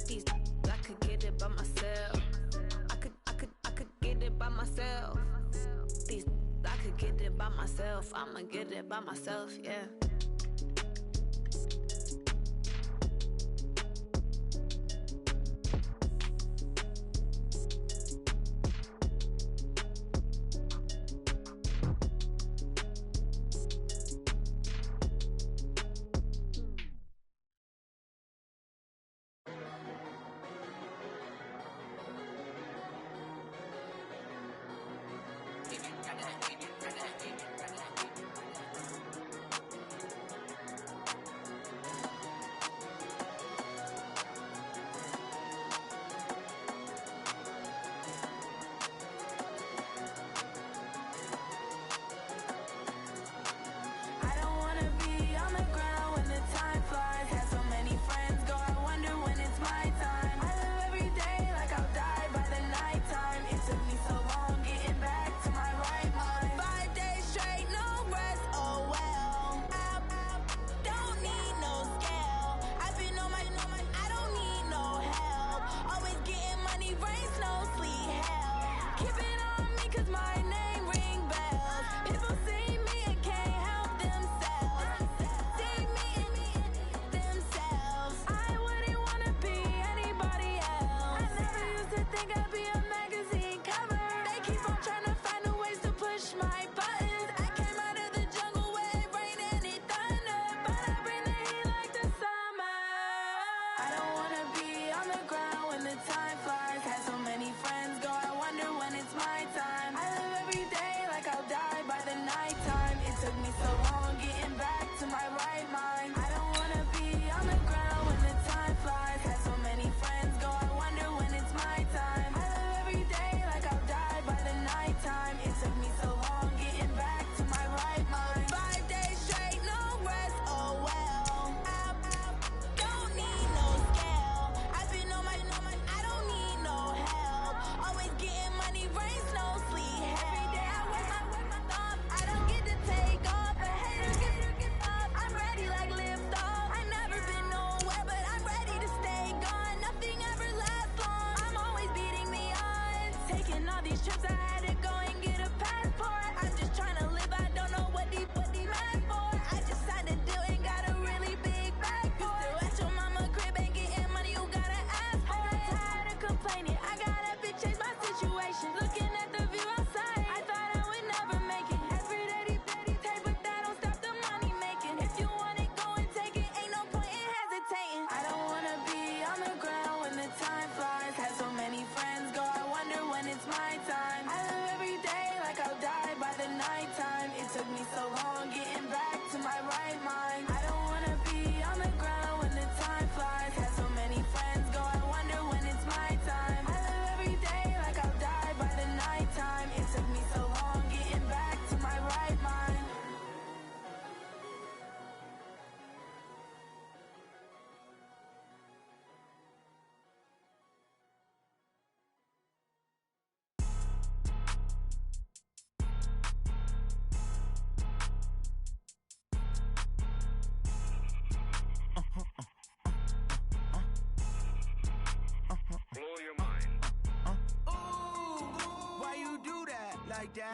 These I could get it by myself. I could get it by myself. These I could get it by myself. I'ma get it by myself, yeah.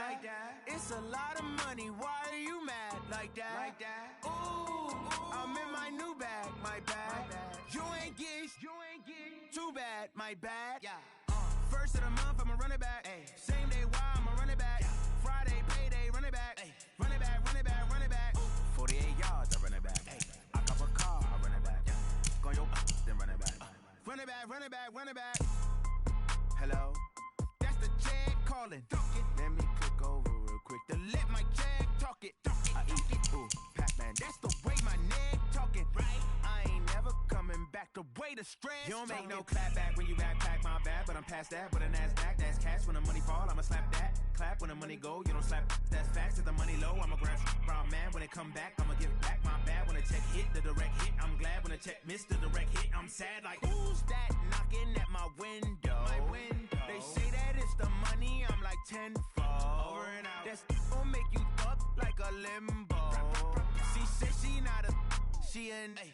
like that. It's a lot of money, why are you mad like that? Ooh, I'm in my new bag, my bag. You ain't get Too bad, my bad. Yeah. First of the month, I'ma run it back. Ay. Same day, why I'ma run it back. Friday, payday, run it back. Ay. Run it back, run it back, run it back. 48 yards, I run it back. Ay. I cop a car, I run it back. Go your then run it back. Run it back, run it back, run it back. Hello, that's the Jag calling. Let me click over real quick to let my Jag talk it. I eat it, ooh, Pac-Man. That's the way my neck talking. Right, I ain't never coming back. The way the stress. You don't make no clap back when you backpack, my bad. But I'm past that. With a NASDAQ, that's cash. When the money fall, I'ma slap that. Clap when the money go, you don't slap. That's facts. If the money low, I'ma grab brown man. When it come back, I'ma give back my bad. When the check hit, the direct hit. I'm glad when the check missed the direct hit. I'm sad like who's that knocking at my window? My window. They say that it's the money. I'm like tenfold. Over and out. That's gon' make you up like a limbo. She said she not a. She an. Ay.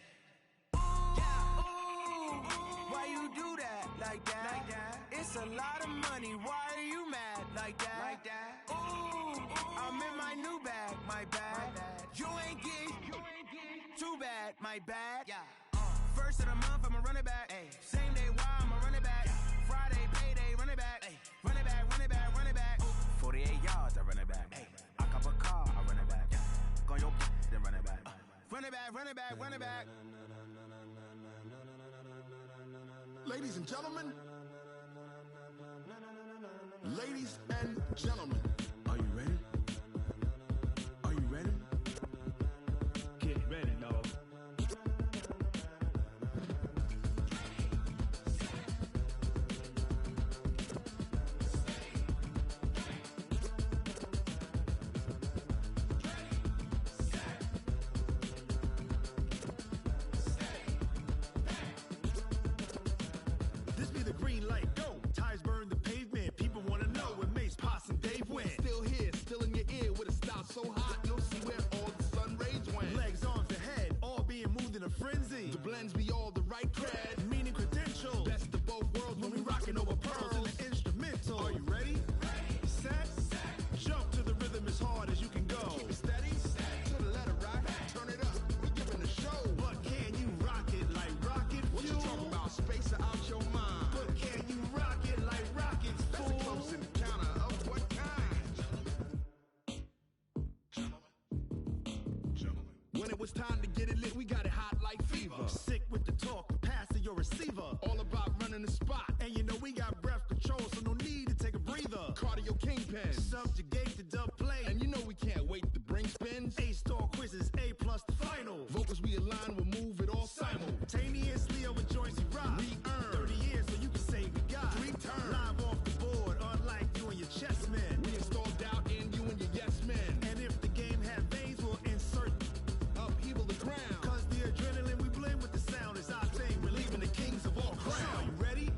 Why you do that like that? Like that? It's a lot of money. Why are you mad like that? Like that? Ooh, I'm in my new bag, my bad. You ain't get too bad, my bad. Yeah. First of the month, I'ma run it back. Ay. Same day, why I'ma run it back. Friday, payday, run it back. Ay. Run it back, run it back, run it back. 48 yards, I run it back. Ay. I cop a car, I run it back. Go your then run it back. Run it back, run it back, run it back. Ladies and gentlemen, ladies and gentlemen, are you ready? Are you ready? Get ready, dog. This be the green light, go. Tires burn the pavement. People wanna know where Mace, Poss, and Dave went. Still here, still in your ear with a style so hot, you'll see where all the sun rays went. Legs, arms, ahead, all being moved in a frenzy. The blends be all the right cred, meaning credentials. Best of both worlds when we rockin' over pearls in the instrumental. Are you ready? Set, jump to the rhythm as hard as you can go. Keep it steady, to the letter right. Turn it up, we giving the show. But can you rock it like rocket fuel? What you talking about? Space out your mind. But can you rock it like rockets? That's a close encounter of what kind? When it was time to get it lit, we got it hot like fever. Sick with the talk, pass to your receiver. All about running the spot. And you know we got breath control, so no need to take a breather. Cardio kingpin, subjugate the dub play. And you know we can't wait to bring spins. A-star quizzes, A+ the final. Vocals we align, we'll move it all simultaneously over joints we rock. We earn 30 years so you can say we got 3 turns. Live off the board, unlike you and your chess men. We install doubt in you and your yes men. And if the game had veins, we'll insert upheaval the ground. Cause the adrenaline we blend with the sound is our thing. We're leaving the kings of all crowns. So are you ready?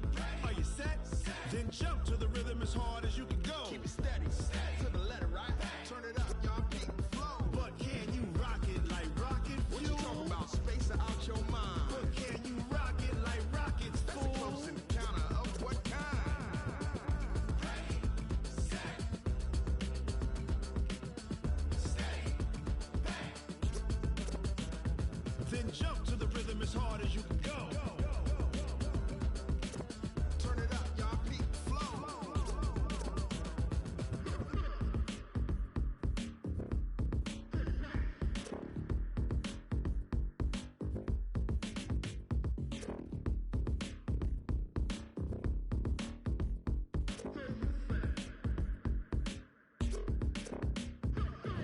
Are you set? Then jump to the rhythm as hard as you can go. Keep it steady, to the letter right. Turn it up, y'all peak the flow. But can you rock it like rocket fuel? What you talking about? Space out your mind. But can you rock it like rockets? That's a close encounter of what kind? Then jump to the rhythm as hard as you can go. Turn it up, y'all peak the flow.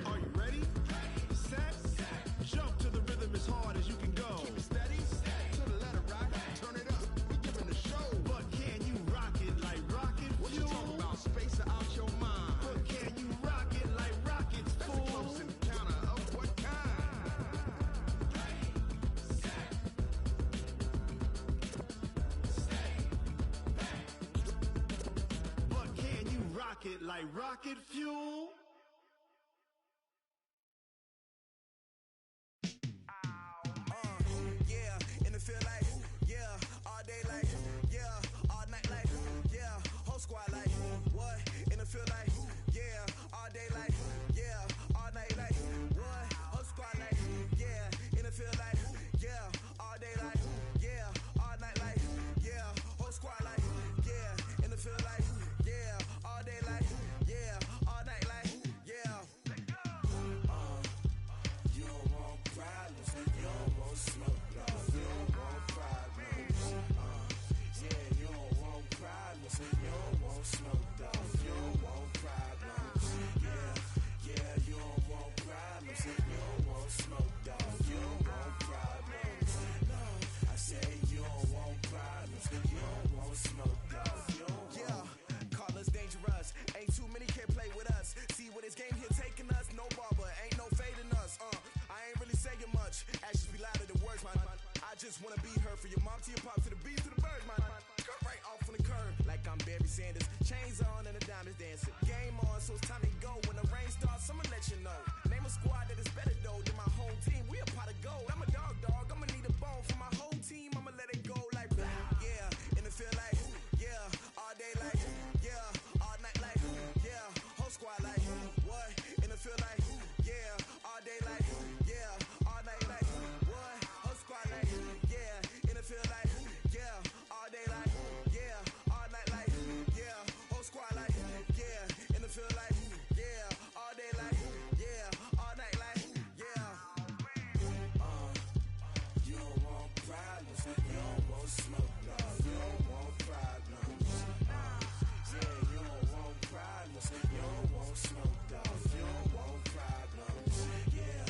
Are you ready? Set, jump to the rhythm as hard as you can go. Keep it steady, to the letter right. Turn it up, we giving the show. But can you rock it like rocket fuel? What you talking about? Space out your mind. But can you rock it like rockets? That's a close encounter of what kind? But can you rock it like rocket fuel? Yeah, and it feel like, yeah, all day like, yeah, all night like, yeah, whole squad like, what? And it feel like, yeah, all day like, yeah, all night like, what? Whole squad like, yeah, and it feel like, yeah, all day like, yeah, all night like, yeah, problems. You don't want smoke, dog. You don't want problems. Yeah, you don't want problems. You don't want smoke, dog. You don't want problems. No, I say you don't want problems. You don't want smoke, dog. You don't want. Yeah, call us dangerous. Ain't too many can play with us. See what this game here taking us. No barber, ain't no fading us. I ain't really saying much. Actions be louder than words, man. I just wanna be heard, for your mom to your pop, to the beat, to the bird, man. Cut right off on the curb, like I'm Barry Sanders. Chains on and the diamonds dancing. Game on, so it's time to go. When the rain starts, I'ma let you know. Name a squad that is better though than my home team. We a pot of gold. I'm a dog. I'ma need a bone for my whole team. I'ma let it go like yeah. In the field like yeah. All day like yeah. All night like yeah. Whole squad like what? In the field like yeah. All day like yeah. All night like what? Whole squad like yeah. In the field like yeah. All day like yeah. All night like yeah. Whole squad like yeah. In the field like yeah. All day like yeah. All night like yeah. You don't want problems. You don't want smoke, dog. You don't want problems. Yeah, you don't want problems. You don't want smoke, dog. You don't want problems. Yeah,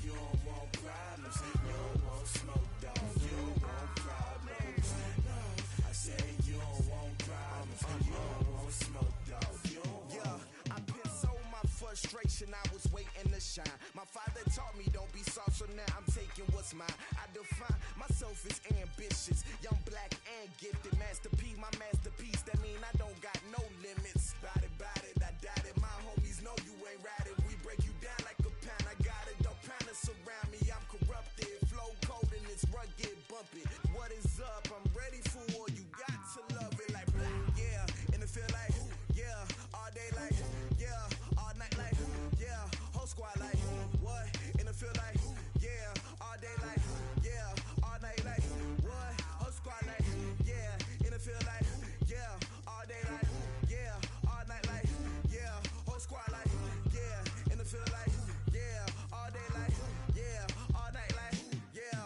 you don't want problems. You don't want smoke, dog. You don't want problems. No, I say you don't want problems. You don't want smoke, dog. You don't want. Yeah, I pin so my frustration, I was waiting to shine. My father taught me don't be soft, so now I'm taking what's mine. I define myself as ambitious, young, black, and gifted. Masterpiece, my masterpiece, that mean I don't got no limits. Bout it, I doubt it. My homies know you ain't ride it. We break you down like a pound. I got it, don't pound us around me. I'm corrupted, flow cold and it's rugged, bumpy. What is up? I'm ready for war. You got to love it like yeah. In the field like yeah. All day like yeah. All night like yeah. Whole squad like what? In the field like yeah. All day like yeah. All night like what? Whole squad like yeah. In the field like yeah. All day like yeah. All night like yeah. Whole squad like yeah. In the field like yeah. All day like yeah. All night like yeah.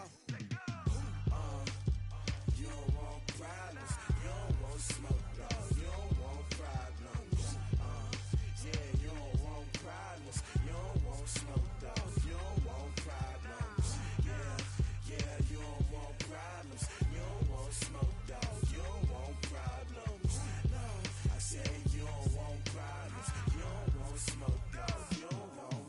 You don't want problems. You don't want smoke, dog. You don't want problems. Yeah, you don't want problems. You don't want smoke, dog. You don't want problems. Yeah, you don't want problems. You don't want smoke, dog. You don't want problems. No, I say you don't want problems. You don't want smoke, dog. You don't want.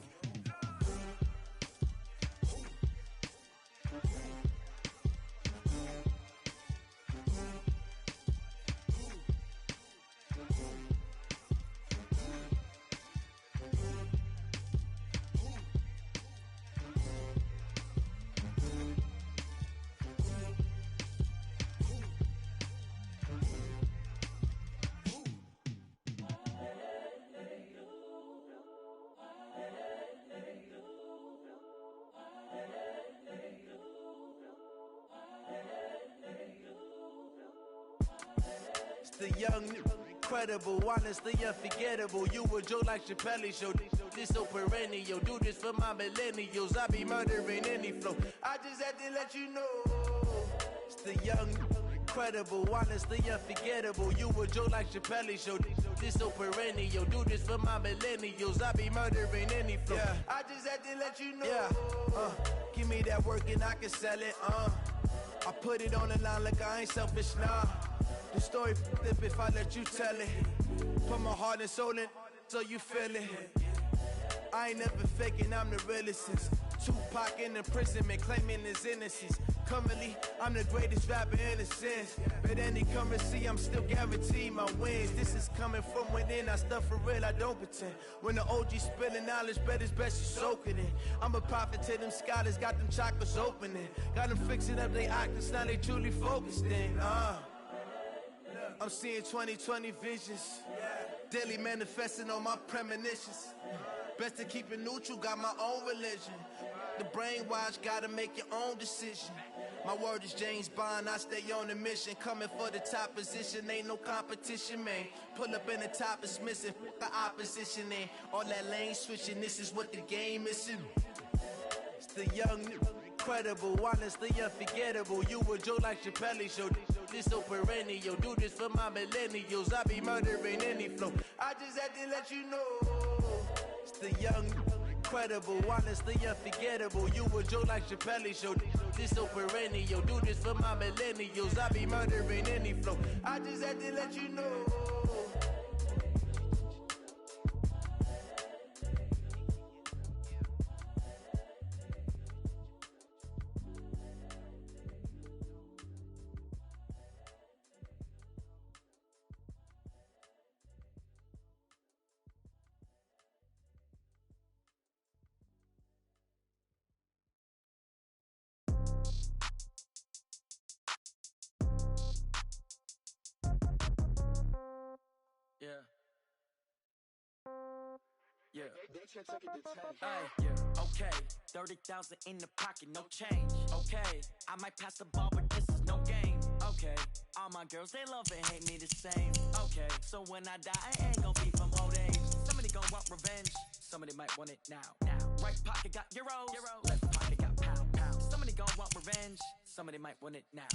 It's the young, incredible, honestly unforgettable. You a joke like Chappelle show. This so perennial. Do this for my millennials. I be murdering any flow. I just had to let you know. It's the young, incredible, honestly unforgettable. You a joke like Chappelle show. This so perennial. Do this for my millennials. I be murdering any flow. Yeah. I just had to let you know. Yeah. Give me that work and I can sell it. I put it on the line like I ain't selfish, nah. The story flip if I let you tell it. Put my heart and soul in so you feel it. I ain't never faking, I'm the realest since Tupac in imprisonment, claiming his innocence. Currently, I'm the greatest rapper in a sense. But any currency, I'm still guaranteed my wins. This is coming from within, I stuff for real, I don't pretend. When the OG spilling knowledge, bet it's best you soak it in. I'm a prophet to them scholars, got them chakras opening. Got them fixing up they octaves, now they truly focused in. I'm seeing 2020 visions. Daily manifesting on my premonitions. Best to keep it neutral, got my own religion. The brainwash, gotta make your own decision. My word is James Bond, I stay on a mission. Coming for the top position, ain't no competition, man. Pull up in the top, it's missing, the opposition, ain't all that lane switching. This is what the game is. It's the young, incredible, honestly unforgettable. You a joke like Chappelle show. This so perennial, do this for my millennials. I be murdering any flow. I just had to let you know. It's the young, incredible, honestly unforgettable. You a joke like Chappelle show. This so perennial, do this for my millennials. I be murdering any flow. I just had to let you know. Yeah. Hey, yeah. Okay, 30,000 in the pocket, no change. Okay, I might pass the ball, but this is no game. Okay, all my girls, they love and hate me the same. Okay, so when I die, I ain't gon' be from old age. Somebody gon' want revenge, somebody might want it now. Right pocket got euros, left pocket got pound. Somebody gon' want revenge, somebody might want it now.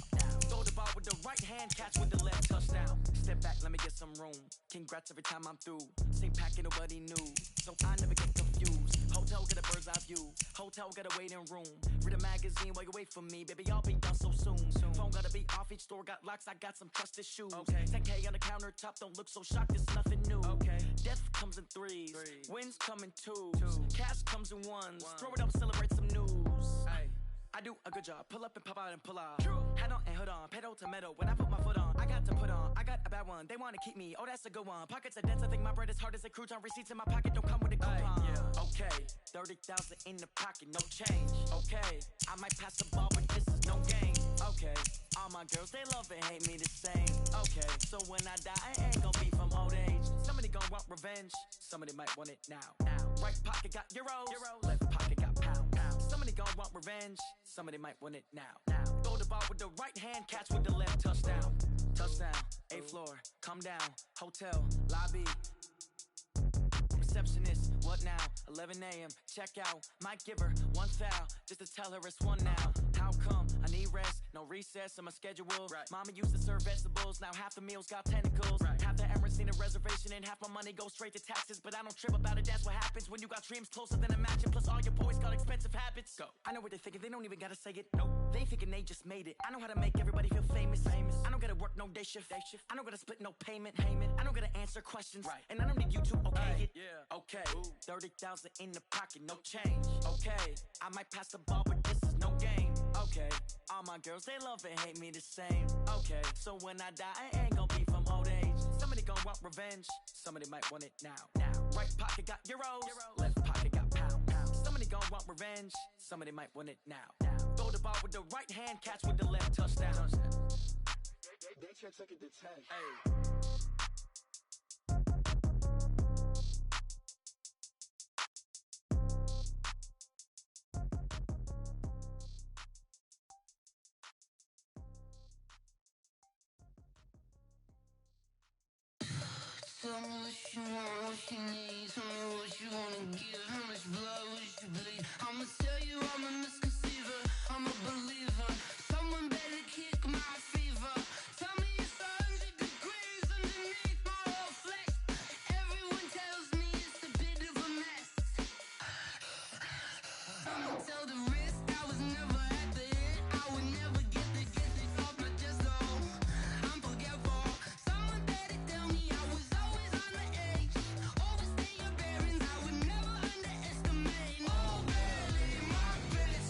Throw the ball with the right hand, catch with the left, touchdown. Step back, let me get some room. Congrats every time I'm through. Same packet, nobody knew, so I never get confused. Hotel get a bird's eye view. Hotel get a waiting room. Read a magazine while you wait for me, baby. I'll be done so soon. Phone gotta be off. Each store got locks. I got some trusted shoes. 10K on the countertop. Don't look so shocked. It's nothing new. Death comes in threes. Wins come in twos. Cash comes in ones. Throw it up, celebrate some news. I do a good job. Pull up and pop out and pull out. Head on and hood on. Pedal to metal. When I put my foot on, I got to put on. I got a bad one. They want to keep me. Oh, that's a good one. Pockets are dense. I think my bread is hard as a crouton. Receipts in my pocket don't come with a coupon. Okay, 30,000 in the pocket, no change. Okay, I might pass the ball, but this is no game. Okay, all my girls, they love and hate me the same. Okay, so when I die, I ain't gon' be from old age. Somebody gon' want revenge. Somebody might want it now. Right pocket got euros. Left pocket got pound. Somebody gon' want revenge. Somebody might want it now. Throw the ball with the right hand, catch with the left, touchdown. Touchdown, 8th floor, come down. Hotel, lobby. Receptionist, what now? 11 a.m., check out. Might give her one foul, just to tell her it's one now. How come? I need rest, no recess in my schedule. Mama used to serve vegetables, now half the meals got tentacles. Half the Emirates need a reservation and half my money goes straight to taxes. But I don't trip about it, that's what happens when you got dreams closer than a match. And plus all your boys got expensive habits. Go. I know what they're thinking, they don't even gotta say it. Nope. They thinking they just made it. I know how to make everybody feel famous. I don't gotta work no day shift. I don't gotta split no payment. I don't gotta answer questions. And I don't need you to okay it. Okay, 30,000 in the pocket, no change. Okay, I might pass the ball, but this is no game. Okay, all my girls, they love and hate me the same. Okay, so when I die, I ain't gon' be from old age. Somebody gon' want revenge, somebody might want it now. Right pocket got euros, left pocket got pound. Somebody gon' want revenge, somebody might want it now. Throw the ball with the right hand, catch with the left, touchdown. They check it to 10. Hey. Tell me what you want, what you need. Tell me what you wanna give. How much blood would you bleed? I'ma tell you I'm a misconceiver. I'm a believer. Someone better kick my fever. Tell me it's 100 degrees underneath my whole flesh. Everyone tells me it's a bit of a mess. I'ma tell the risk I was never at the end. I would never get it off my chest though. I'm forgetful. Someone better tell me I was always on the edge. Overstay your bearings, I would never underestimate. Oh, barely, my best.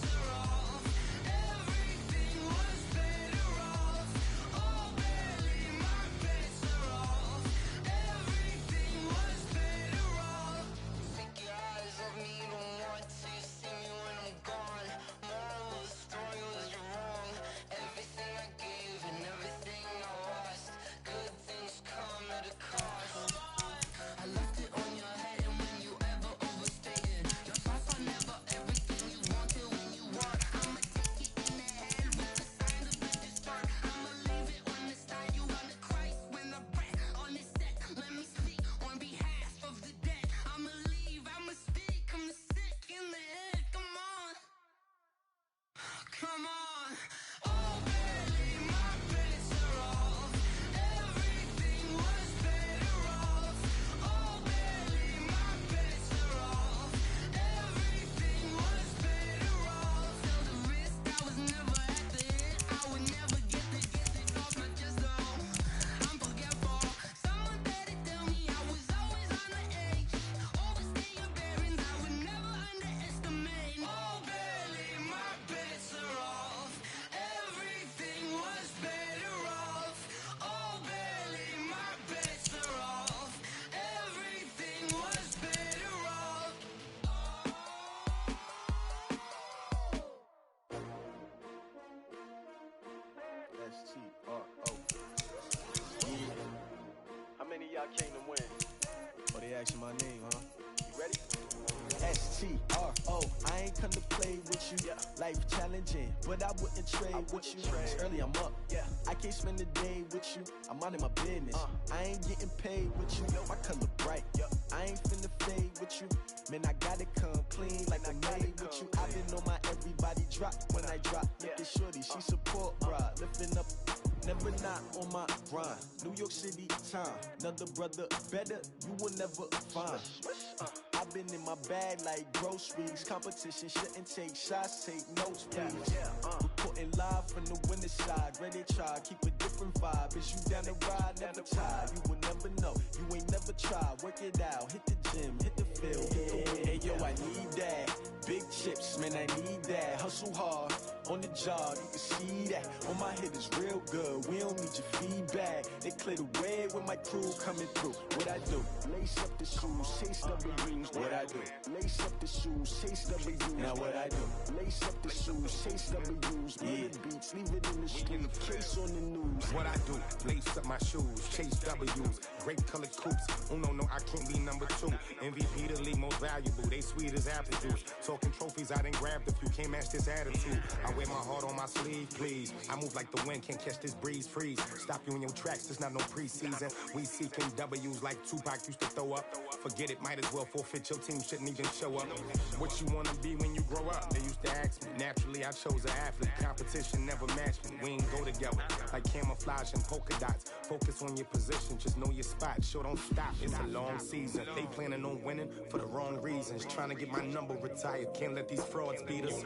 life challenging, but I wouldn't trade with you. It's early, I'm up. I can't spend the day with you. I'm out of my business. I ain't getting paid with you. My color bright. I ain't finna fade with you. Man, I gotta come clean like I made with you. I've been on my everybody drop when I drop. Look at shorty, she support, bruh. Lifting up, never not on my grind. New York City time, another brother better, you will never find. I've been in my bag like groceries. Competition shouldn't take shots, take notes, please. Reporting live from the winter side. Ready to try, keep a different vibe. Is you down the ride, never tired. You will never know, you ain't never tried. Work it out, hit the gym, hit the field. Hey yo, I need that. Big chips, man, I need that. Hustle hard, on the job, you can see that. On my head is real good, we don't need your feedback. They clear the way with my crew coming through. What I do? Lace up the shoes, chase W's. What I do? Lace up the shoes, chase W's. Now what I do? Lace up the shoes, chase W's. Yeah, beats, leave it in the street, case on the news. What I do? Lace up my shoes, chase W's. Great colored coupes. Oh no, I can't be number 2. MVP the league most valuable. They sweet as apple juice. Talking trophies, I done grabbed a few. Can't match this attitude. I wear my heart on my sleeve, please. I move like the wind, can't catch this breeze. Freeze. Stop you in your tracks. There's not no preseason. We seeking W's like Tupac used to throw up. Forget it, might as well forfeit. Your team shouldn't even show up. What you wanna be when you grow up? They used to ask me. Naturally, I chose an athlete. Competition never matched me. We ain't go together like camouflage and polka dots. Focus on your position, just know your spot. Sure, don't stop. It's a long season. They planning on winning for the wrong reasons. Trying to get my number retired. Can't let these frauds beat us.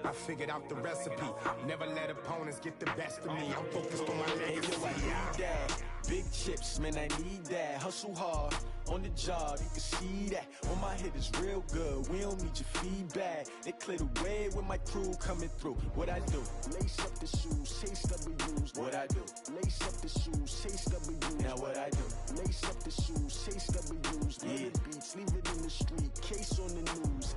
I figured out the recipe. Never let opponents get the best of me. I'm focused on my legacy. I need that. Big chips, man, I need that. Hustle hard, on the job, you can see that. On my head is real good, we don't need your feedback. They clear the way with my crew coming through. What I do? Lace up the shoes, chase W's. What I do? Lace up the shoes, chase W's. Now what I do? Lace up the shoes, chase W's. Yeah, beats, leave it in the street, case on the news.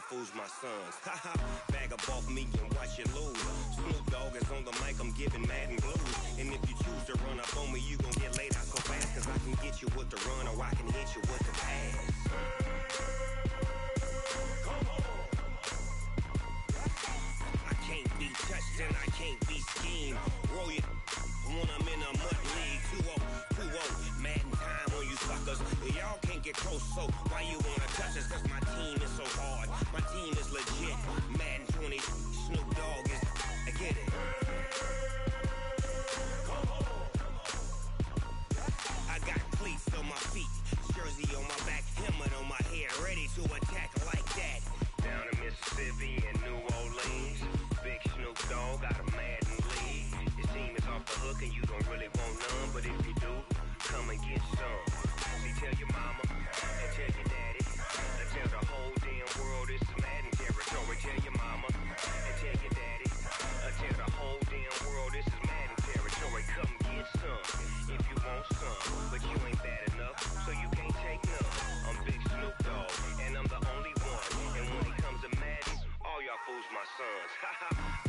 Fools my sons. Haha, bag up off me and watch you lose. Snoop Dogg is on the mic, I'm giving Madden blues. And if you choose to run up on me, you gon' get laid out so fast. Cause I can get you with the run or I can hit you with the pass. I can't be touched and I can't be schemed. Roll you when I'm in a mud league. 2-0, Madden time on you suckers. Y'all can't get close, so why you wanna touch us? Cause my team is so hard. My team is legit. Madden 20, Snoop Dogg is. I get it. I got cleats on my feet, jersey on my back, helmet on my head, ready to attack like that. Down in Mississippi and New Orleans, big Snoop Dogg got a Madden league. His team is off the hook and you don't really want none, but if you do, come and get some. See, tell your mama and tell your daddy, and tell the whole damn world this is Madden territory. Tell your mama and tell your daddy, and tell the whole damn world this is Madden territory. Come get some if you want some, but you ain't bad enough, so you can't take none. I'm Big Snoop Dogg, and I'm the only one. And when it comes to Madden, all y'all fools my sons.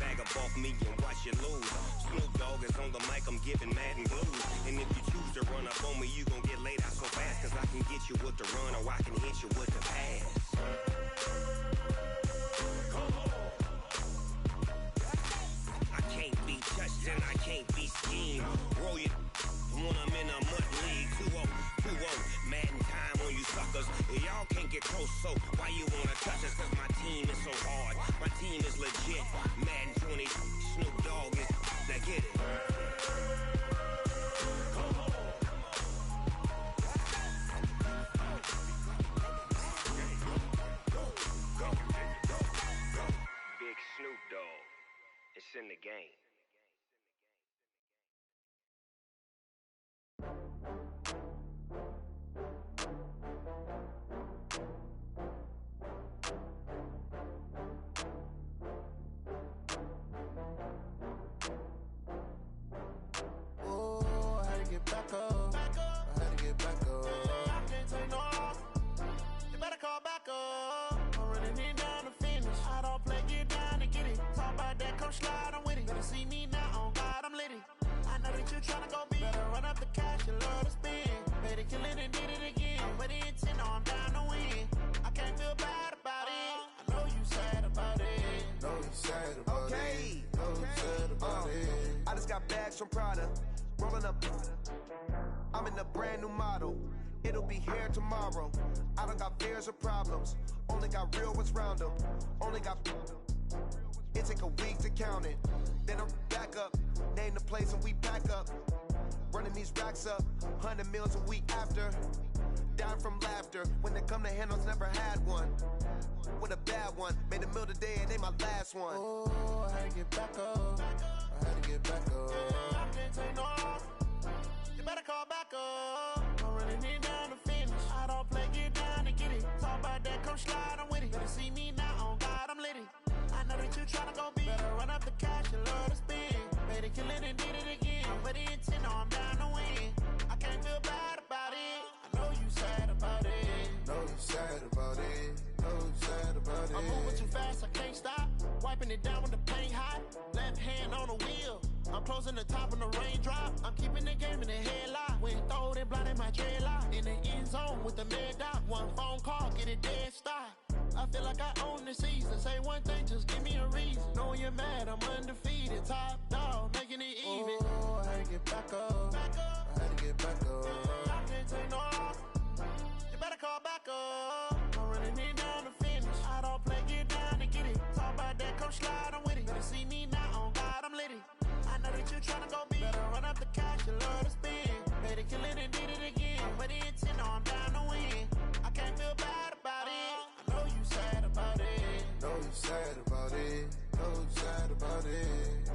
Bag up off me and watch you lose. Snoop Dogg is on the mic, I'm giving Madden blues. And if you choose to run up on me, you gon' get laid out so fast. Cause I can get you with the run or I can hit you with the pass. I can't be touched and I can't be schemed. Roll you when I'm in a mud league. 2-0, Madden time on you suckers. Y'all y'all can't get close, so why you wanna touch us? Cause my team is so hard, my team is legit. Madden 20, Snoop Dogg is, now get it. Big Snoop Dogg, it's in the game. Oh, I had to get back up. I had to get back up. I can't take no off. You better call back up. I'm running it down to finish. I don't play, get down to get it. Talk about that, come slide, I'm with it. Better see me now, on God, I'm lit it. I know that you tryna go big. Better run up the cash, you love to spend. Better kill it and did it again. With the intent, no, I'm down to win. I can't feel bad about it. I know you sad about it. Know you sad about it. Know you sad about it. I just got bags from Prada, rolling up. I'm in a brand new model. It'll be here tomorrow. I don't got fears or problems. Only got real ones round them. Only got. It take a week to count it. Then I'm back up. Name the place and we pack up. Running these racks up. 100 meals a week after. Down from laughter. When they come to handles, never had one. With a bad one. Made a meal today and they my last one. Oh, I had to get back up. I had to get back up. I can't take no off. You better call back up. I'm running it down to finish. I don't play, get down to get it. Talk about that, come slide, I'm with it. Better see me now, on God, I'm lit it. I know that you tryna go big. Better run up the cash, you love to spend. Better kill it and did it again. With the intent, no, I'm down to win. I can't feel bad about it. I know you sad about it. Know you sad about it. Know you sad about it. I'm moving too fast, I can't stop. Wiping it down when the paint hot. Left hand on the wheel. I'm closing the top when the raindrop. I'm keeping the game in the headlock. When throwed and blinded my dreadlock. In the end zone with the mad dot. One phone call, get it dead stop. I feel like I own the season. Say one thing, just give me a reason. Knowing you're mad, I'm undefeated. Top dog, making it even. Oh, I had to get back up. I had to get back up. I can't take no off. You better call back up. I'm running it down to finish. I don't play, get down to get it. Talk about that, come slide, I'm with it. Better see me now, on God, I'm lit it. I know that you tryna go big. Better run up the cash, you love to spend. Better kill it and did it again. With the intent, no, I'm down to win. I can't feel bad about it. I know you sad about it. Know you sad about it. Know you sad about it.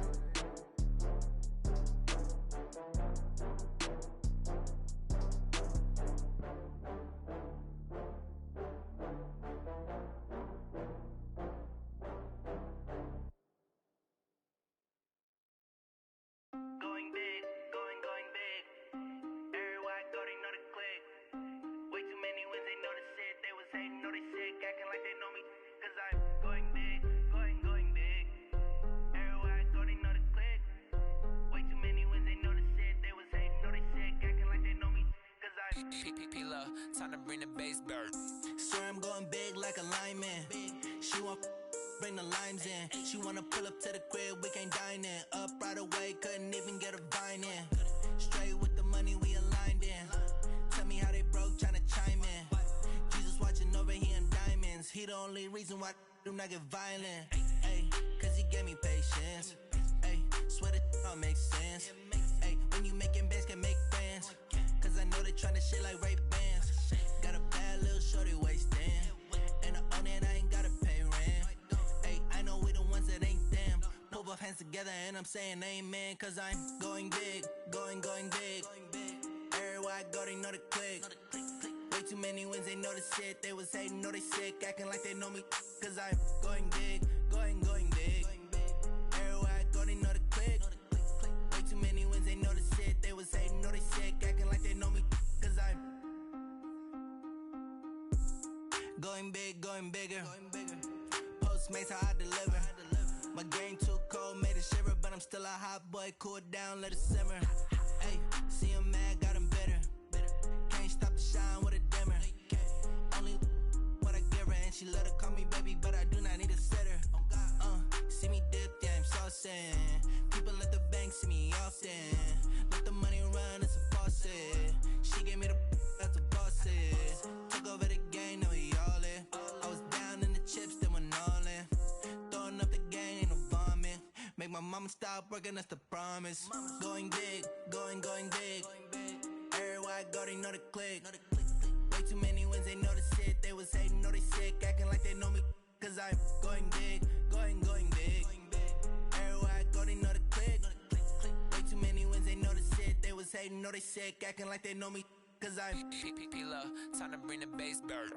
Going big, going big. Everywhere I go, they know the click. Way too many wins, they know the shit. They was hating, know they sick, acting like they know me. Cause I'm going big, going big. Everywhere I go, they know the click. Way too many wins, they know the shit. They was hating, know they sick, acting like they know me. Cause I'm P-P-P-Love, time to bring the bass bird. Swear I'm going big like a lineman. She want bring the limes in. She wanna pull up to the crib, we can't dine in. Up right away, couldn't even get a vine in. Straight with the money we aligned in. Tell me how they broke, tryna chime in. Jesus watching over here in diamonds. He the only reason why do not get violent. Ay, cause he gave me patience. Ay, swear that all makes sense. Ay, when you making bands can make friends. Cause I know they tryna shit like Ray Bans. Got a bad little shorty wasting. And I own it, I ain't gotta pay rent. Ay, I know we the ones that ain't them. Pull both hands together and I'm saying amen. Cause I'm going big, going big. Everywhere I go, they know the click. Way too many wins, they know the shit. They was hating, know they sick, acting like they know me. Cause I'm going big, going big. Everywhere I go, they know the click. Way too many wins, they know the shit. They was hating, know they sick, acting like they know me. Cause I'm going big, going bigger. Postmates, how I deliver. My game too cold, made it shiver. But I'm still a hot boy, cool down, let it simmer. Hey, see him mad, got him bitter. Can't stop the shine with a dimmer. Only what I give her, and she let her call me baby, but I do not need a sitter. See me dip, yeah, I'm saucing. People at the bank see me often. Let the money run, it's a faucet. She gave me the that's a boss is. Took over the game, no stop working, that's the promise. Going big, going big. Everywhere I go, they know the click. Way too many wins, they know the shit. They was hating, know they sick, acting like they know me. Cause I'm going big, going big. Everywhere I go, they know the click. Way too many wins, they know the shit. They was hating, know they sick, acting like they know me. Cause I'm P-Love, time to bring the bass bird.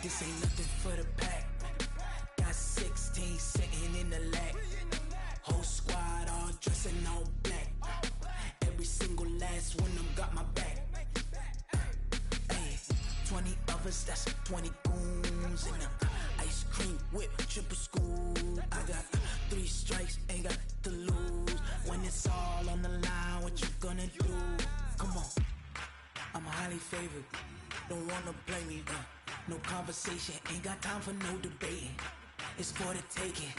This ain't nothing for the pack. Got 16 sitting in the lap. Whole squad all dressing all black. Every single last one of them got my back. Hey, 20 of us, that's 20 goons in the ice cream whip, triple school. I got 3 strikes, ain't got to lose. When it's all on the line, what you gonna do? Come on, I'm highly favored. Don't wanna play me, no conversation, ain't got time for no debating. It's for the taking,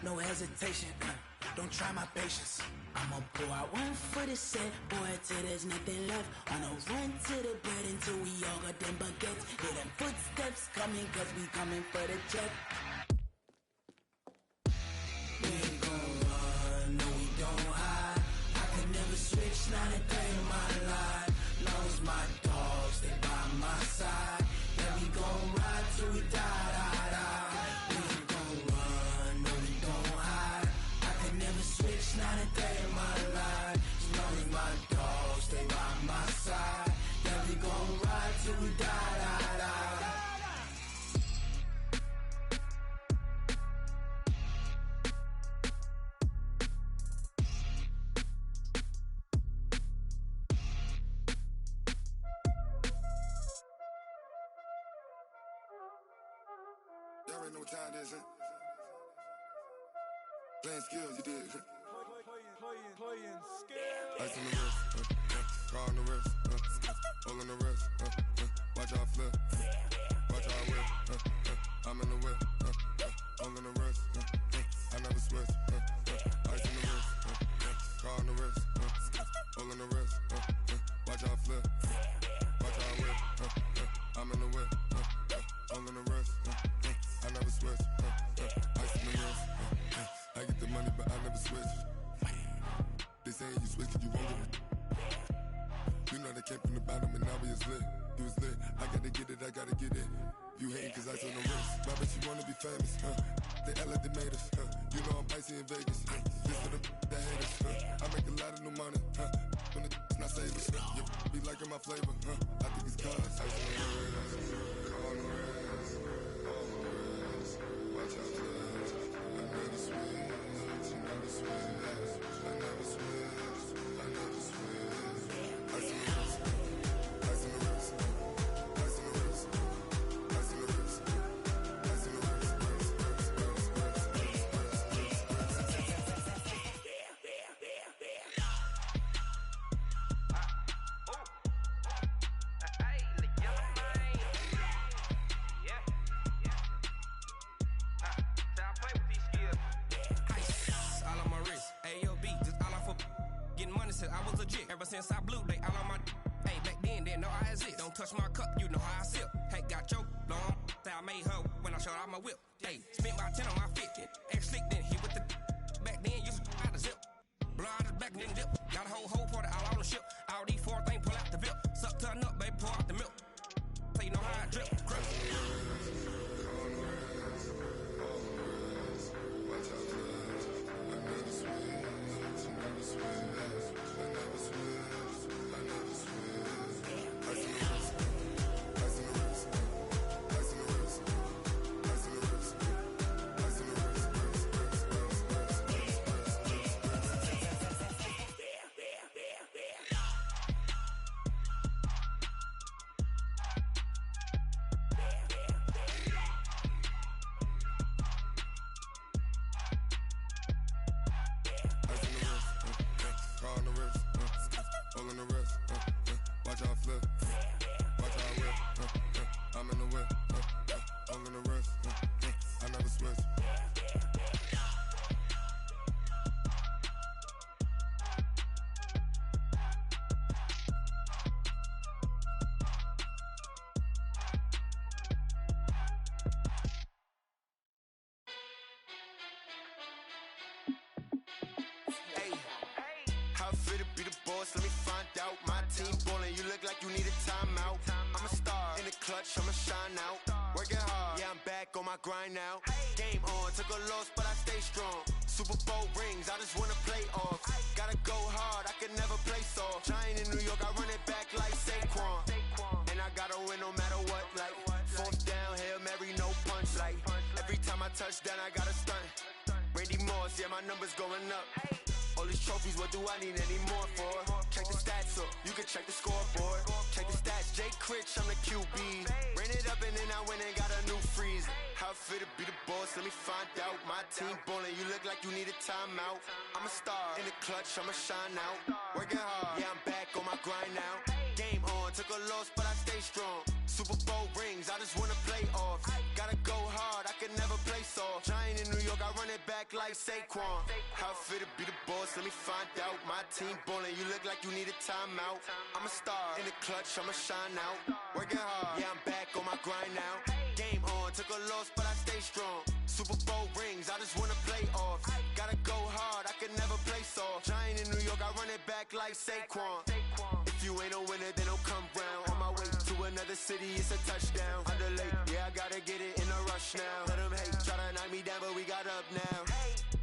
no hesitation. Don't try my patience. I'ma pour out one for the set, boy, till there's nothing left. On a run to the bread until we all got them baguettes. Hear them footsteps coming, cause we coming for the check. We ain't gon' run, no we don't hide. I can never switch, not a day in my life. Long as my dogs, they by my side. Yeah, we gon' ride till we die. We ain't gon' run, no we don't hide. I can never switch, not a day in my life. As long as my dogs, they by my side. Yeah, we gon' ride till we die. Y'all already know what time it is, huh? Playing skills, you did. Playing skills. Ice on the wrist, car on the wrist, all on the wrist, watch how I flip, watch how I whip, I'm in the whip, all on the wrist, I never switch, ice on the wrist, car on the wrist, all on the wrist, watch how I flip, watch how I whip, I'm in the whip, all on the wrist, I never switch, ice on the wrist, I get the money but I never switch. They saying you switch cause you won't get it. You know they came from the bottom and now we is lit. You was lit, I gotta get it, I gotta get it. You hating cause ice on the wrist. Why bet you wanna be famous, They act like they made us, You know I'm icy in Vegas, This for the that hate us, I make a lot of new money, When the not save us, You be liking my flavor, I think it's cause ice on the wrist, on the wrist, on the wrist. Watch out for this, I never switch, you never switch. I never switch, I never switch. Ice on the wrist, ice on the wrist, ice on the wrist, ice on the wrist, ice on the wrist, I was legit. Ever since I blew, they all on my. Hey, back then, didn't know I exist. Don't touch my cup, you know how I sip. Hey, got your long. Say I made her when I showed out my whip. Hey, spent about 10 on my fit. Ex-slick, then hit with the. Back then, used to out the zip. Blow out the back, then dip. Got a whole party all on the ship. All these 4 things pull out the VIP. Suck to a all in the rest. Watch how I flip, watch how I whip. I'm in the whip, all in the rest. I never switch. How fit to be the boss? Let me find out. My team ballin', you look like you need a timeout. I'm a star in the clutch, I'ma shine out. Working hard, yeah, I'm back on my grind now. Game on, took a loss, but I stay strong. Super Bowl rings, I just wanna play off. Gotta go hard, I can never play soft. Giant in New York, I run it back like Saquon. And I gotta win no matter what, like fourth down, Hail Mary, no punch. Like every time I touch down, I gotta stunt. Randy Moss, yeah, my numbers going up. All these trophies, what do I need any more for? Check the stats up, you can check the scoreboard. Check the stats, Jay Critch, I'm the QB. Ran it up and then I went and got a new freeze. How fit to be the boss, let me find out. My team ballin', you look like you need a timeout. I'm a star in the clutch, I'ma shine out. Working hard, yeah, I'm back on my grind now. Game on, took a loss, but I stay strong. Super Bowl rings, I just wanna play off. Gotta go hard, I can never play soft. Giant in New York, I run it back like Saquon. How fit to be the boss, let me find out. My team ballin', you look like you need a timeout. I'm a star in the clutch, I'ma shine out. Working hard, yeah, I'm back on my grind now. Game on, took a loss, but I stay strong. Super Bowl rings, I just wanna play off. Gotta go hard, I can never play soft. Giant in New York, I run it back like Saquon. If you ain't a winner, then don't come round. On my way to another city, it's a touchdown. Underlay, yeah, I gotta get it in a rush now. Let them hate, try to knock me down, but we got up now.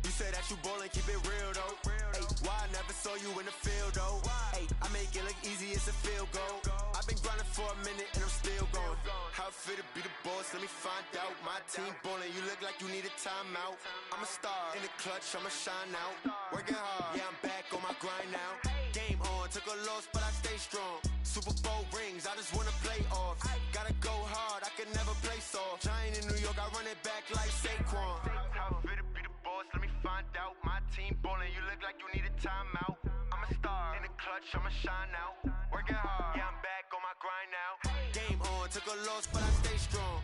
You say that you ballin', keep it real though. Hey, why I never saw you in the field though? Hey, I make it look easy, it's a field goal. I've been grinding for a minute and I'm still going. How fit to be the boss, let me find out. My team ballin', you look like you need a timeout. I'm a star in the clutch, I'ma shine out. Working hard, yeah, I'm back on my grind now. Game on, took a loss, but I stay strong. Super Bowl rings, I just wanna play off. Gotta go hard, I can never play soft. Giant in New York, I run it back like Saquon. How fit to be the boss, let me find out. My team ballin', you look like you need a timeout. I'm a star in the clutch, I'ma shine out. Working hard, yeah, I'm back on my grind now. Game on, took a loss, but I stay strong.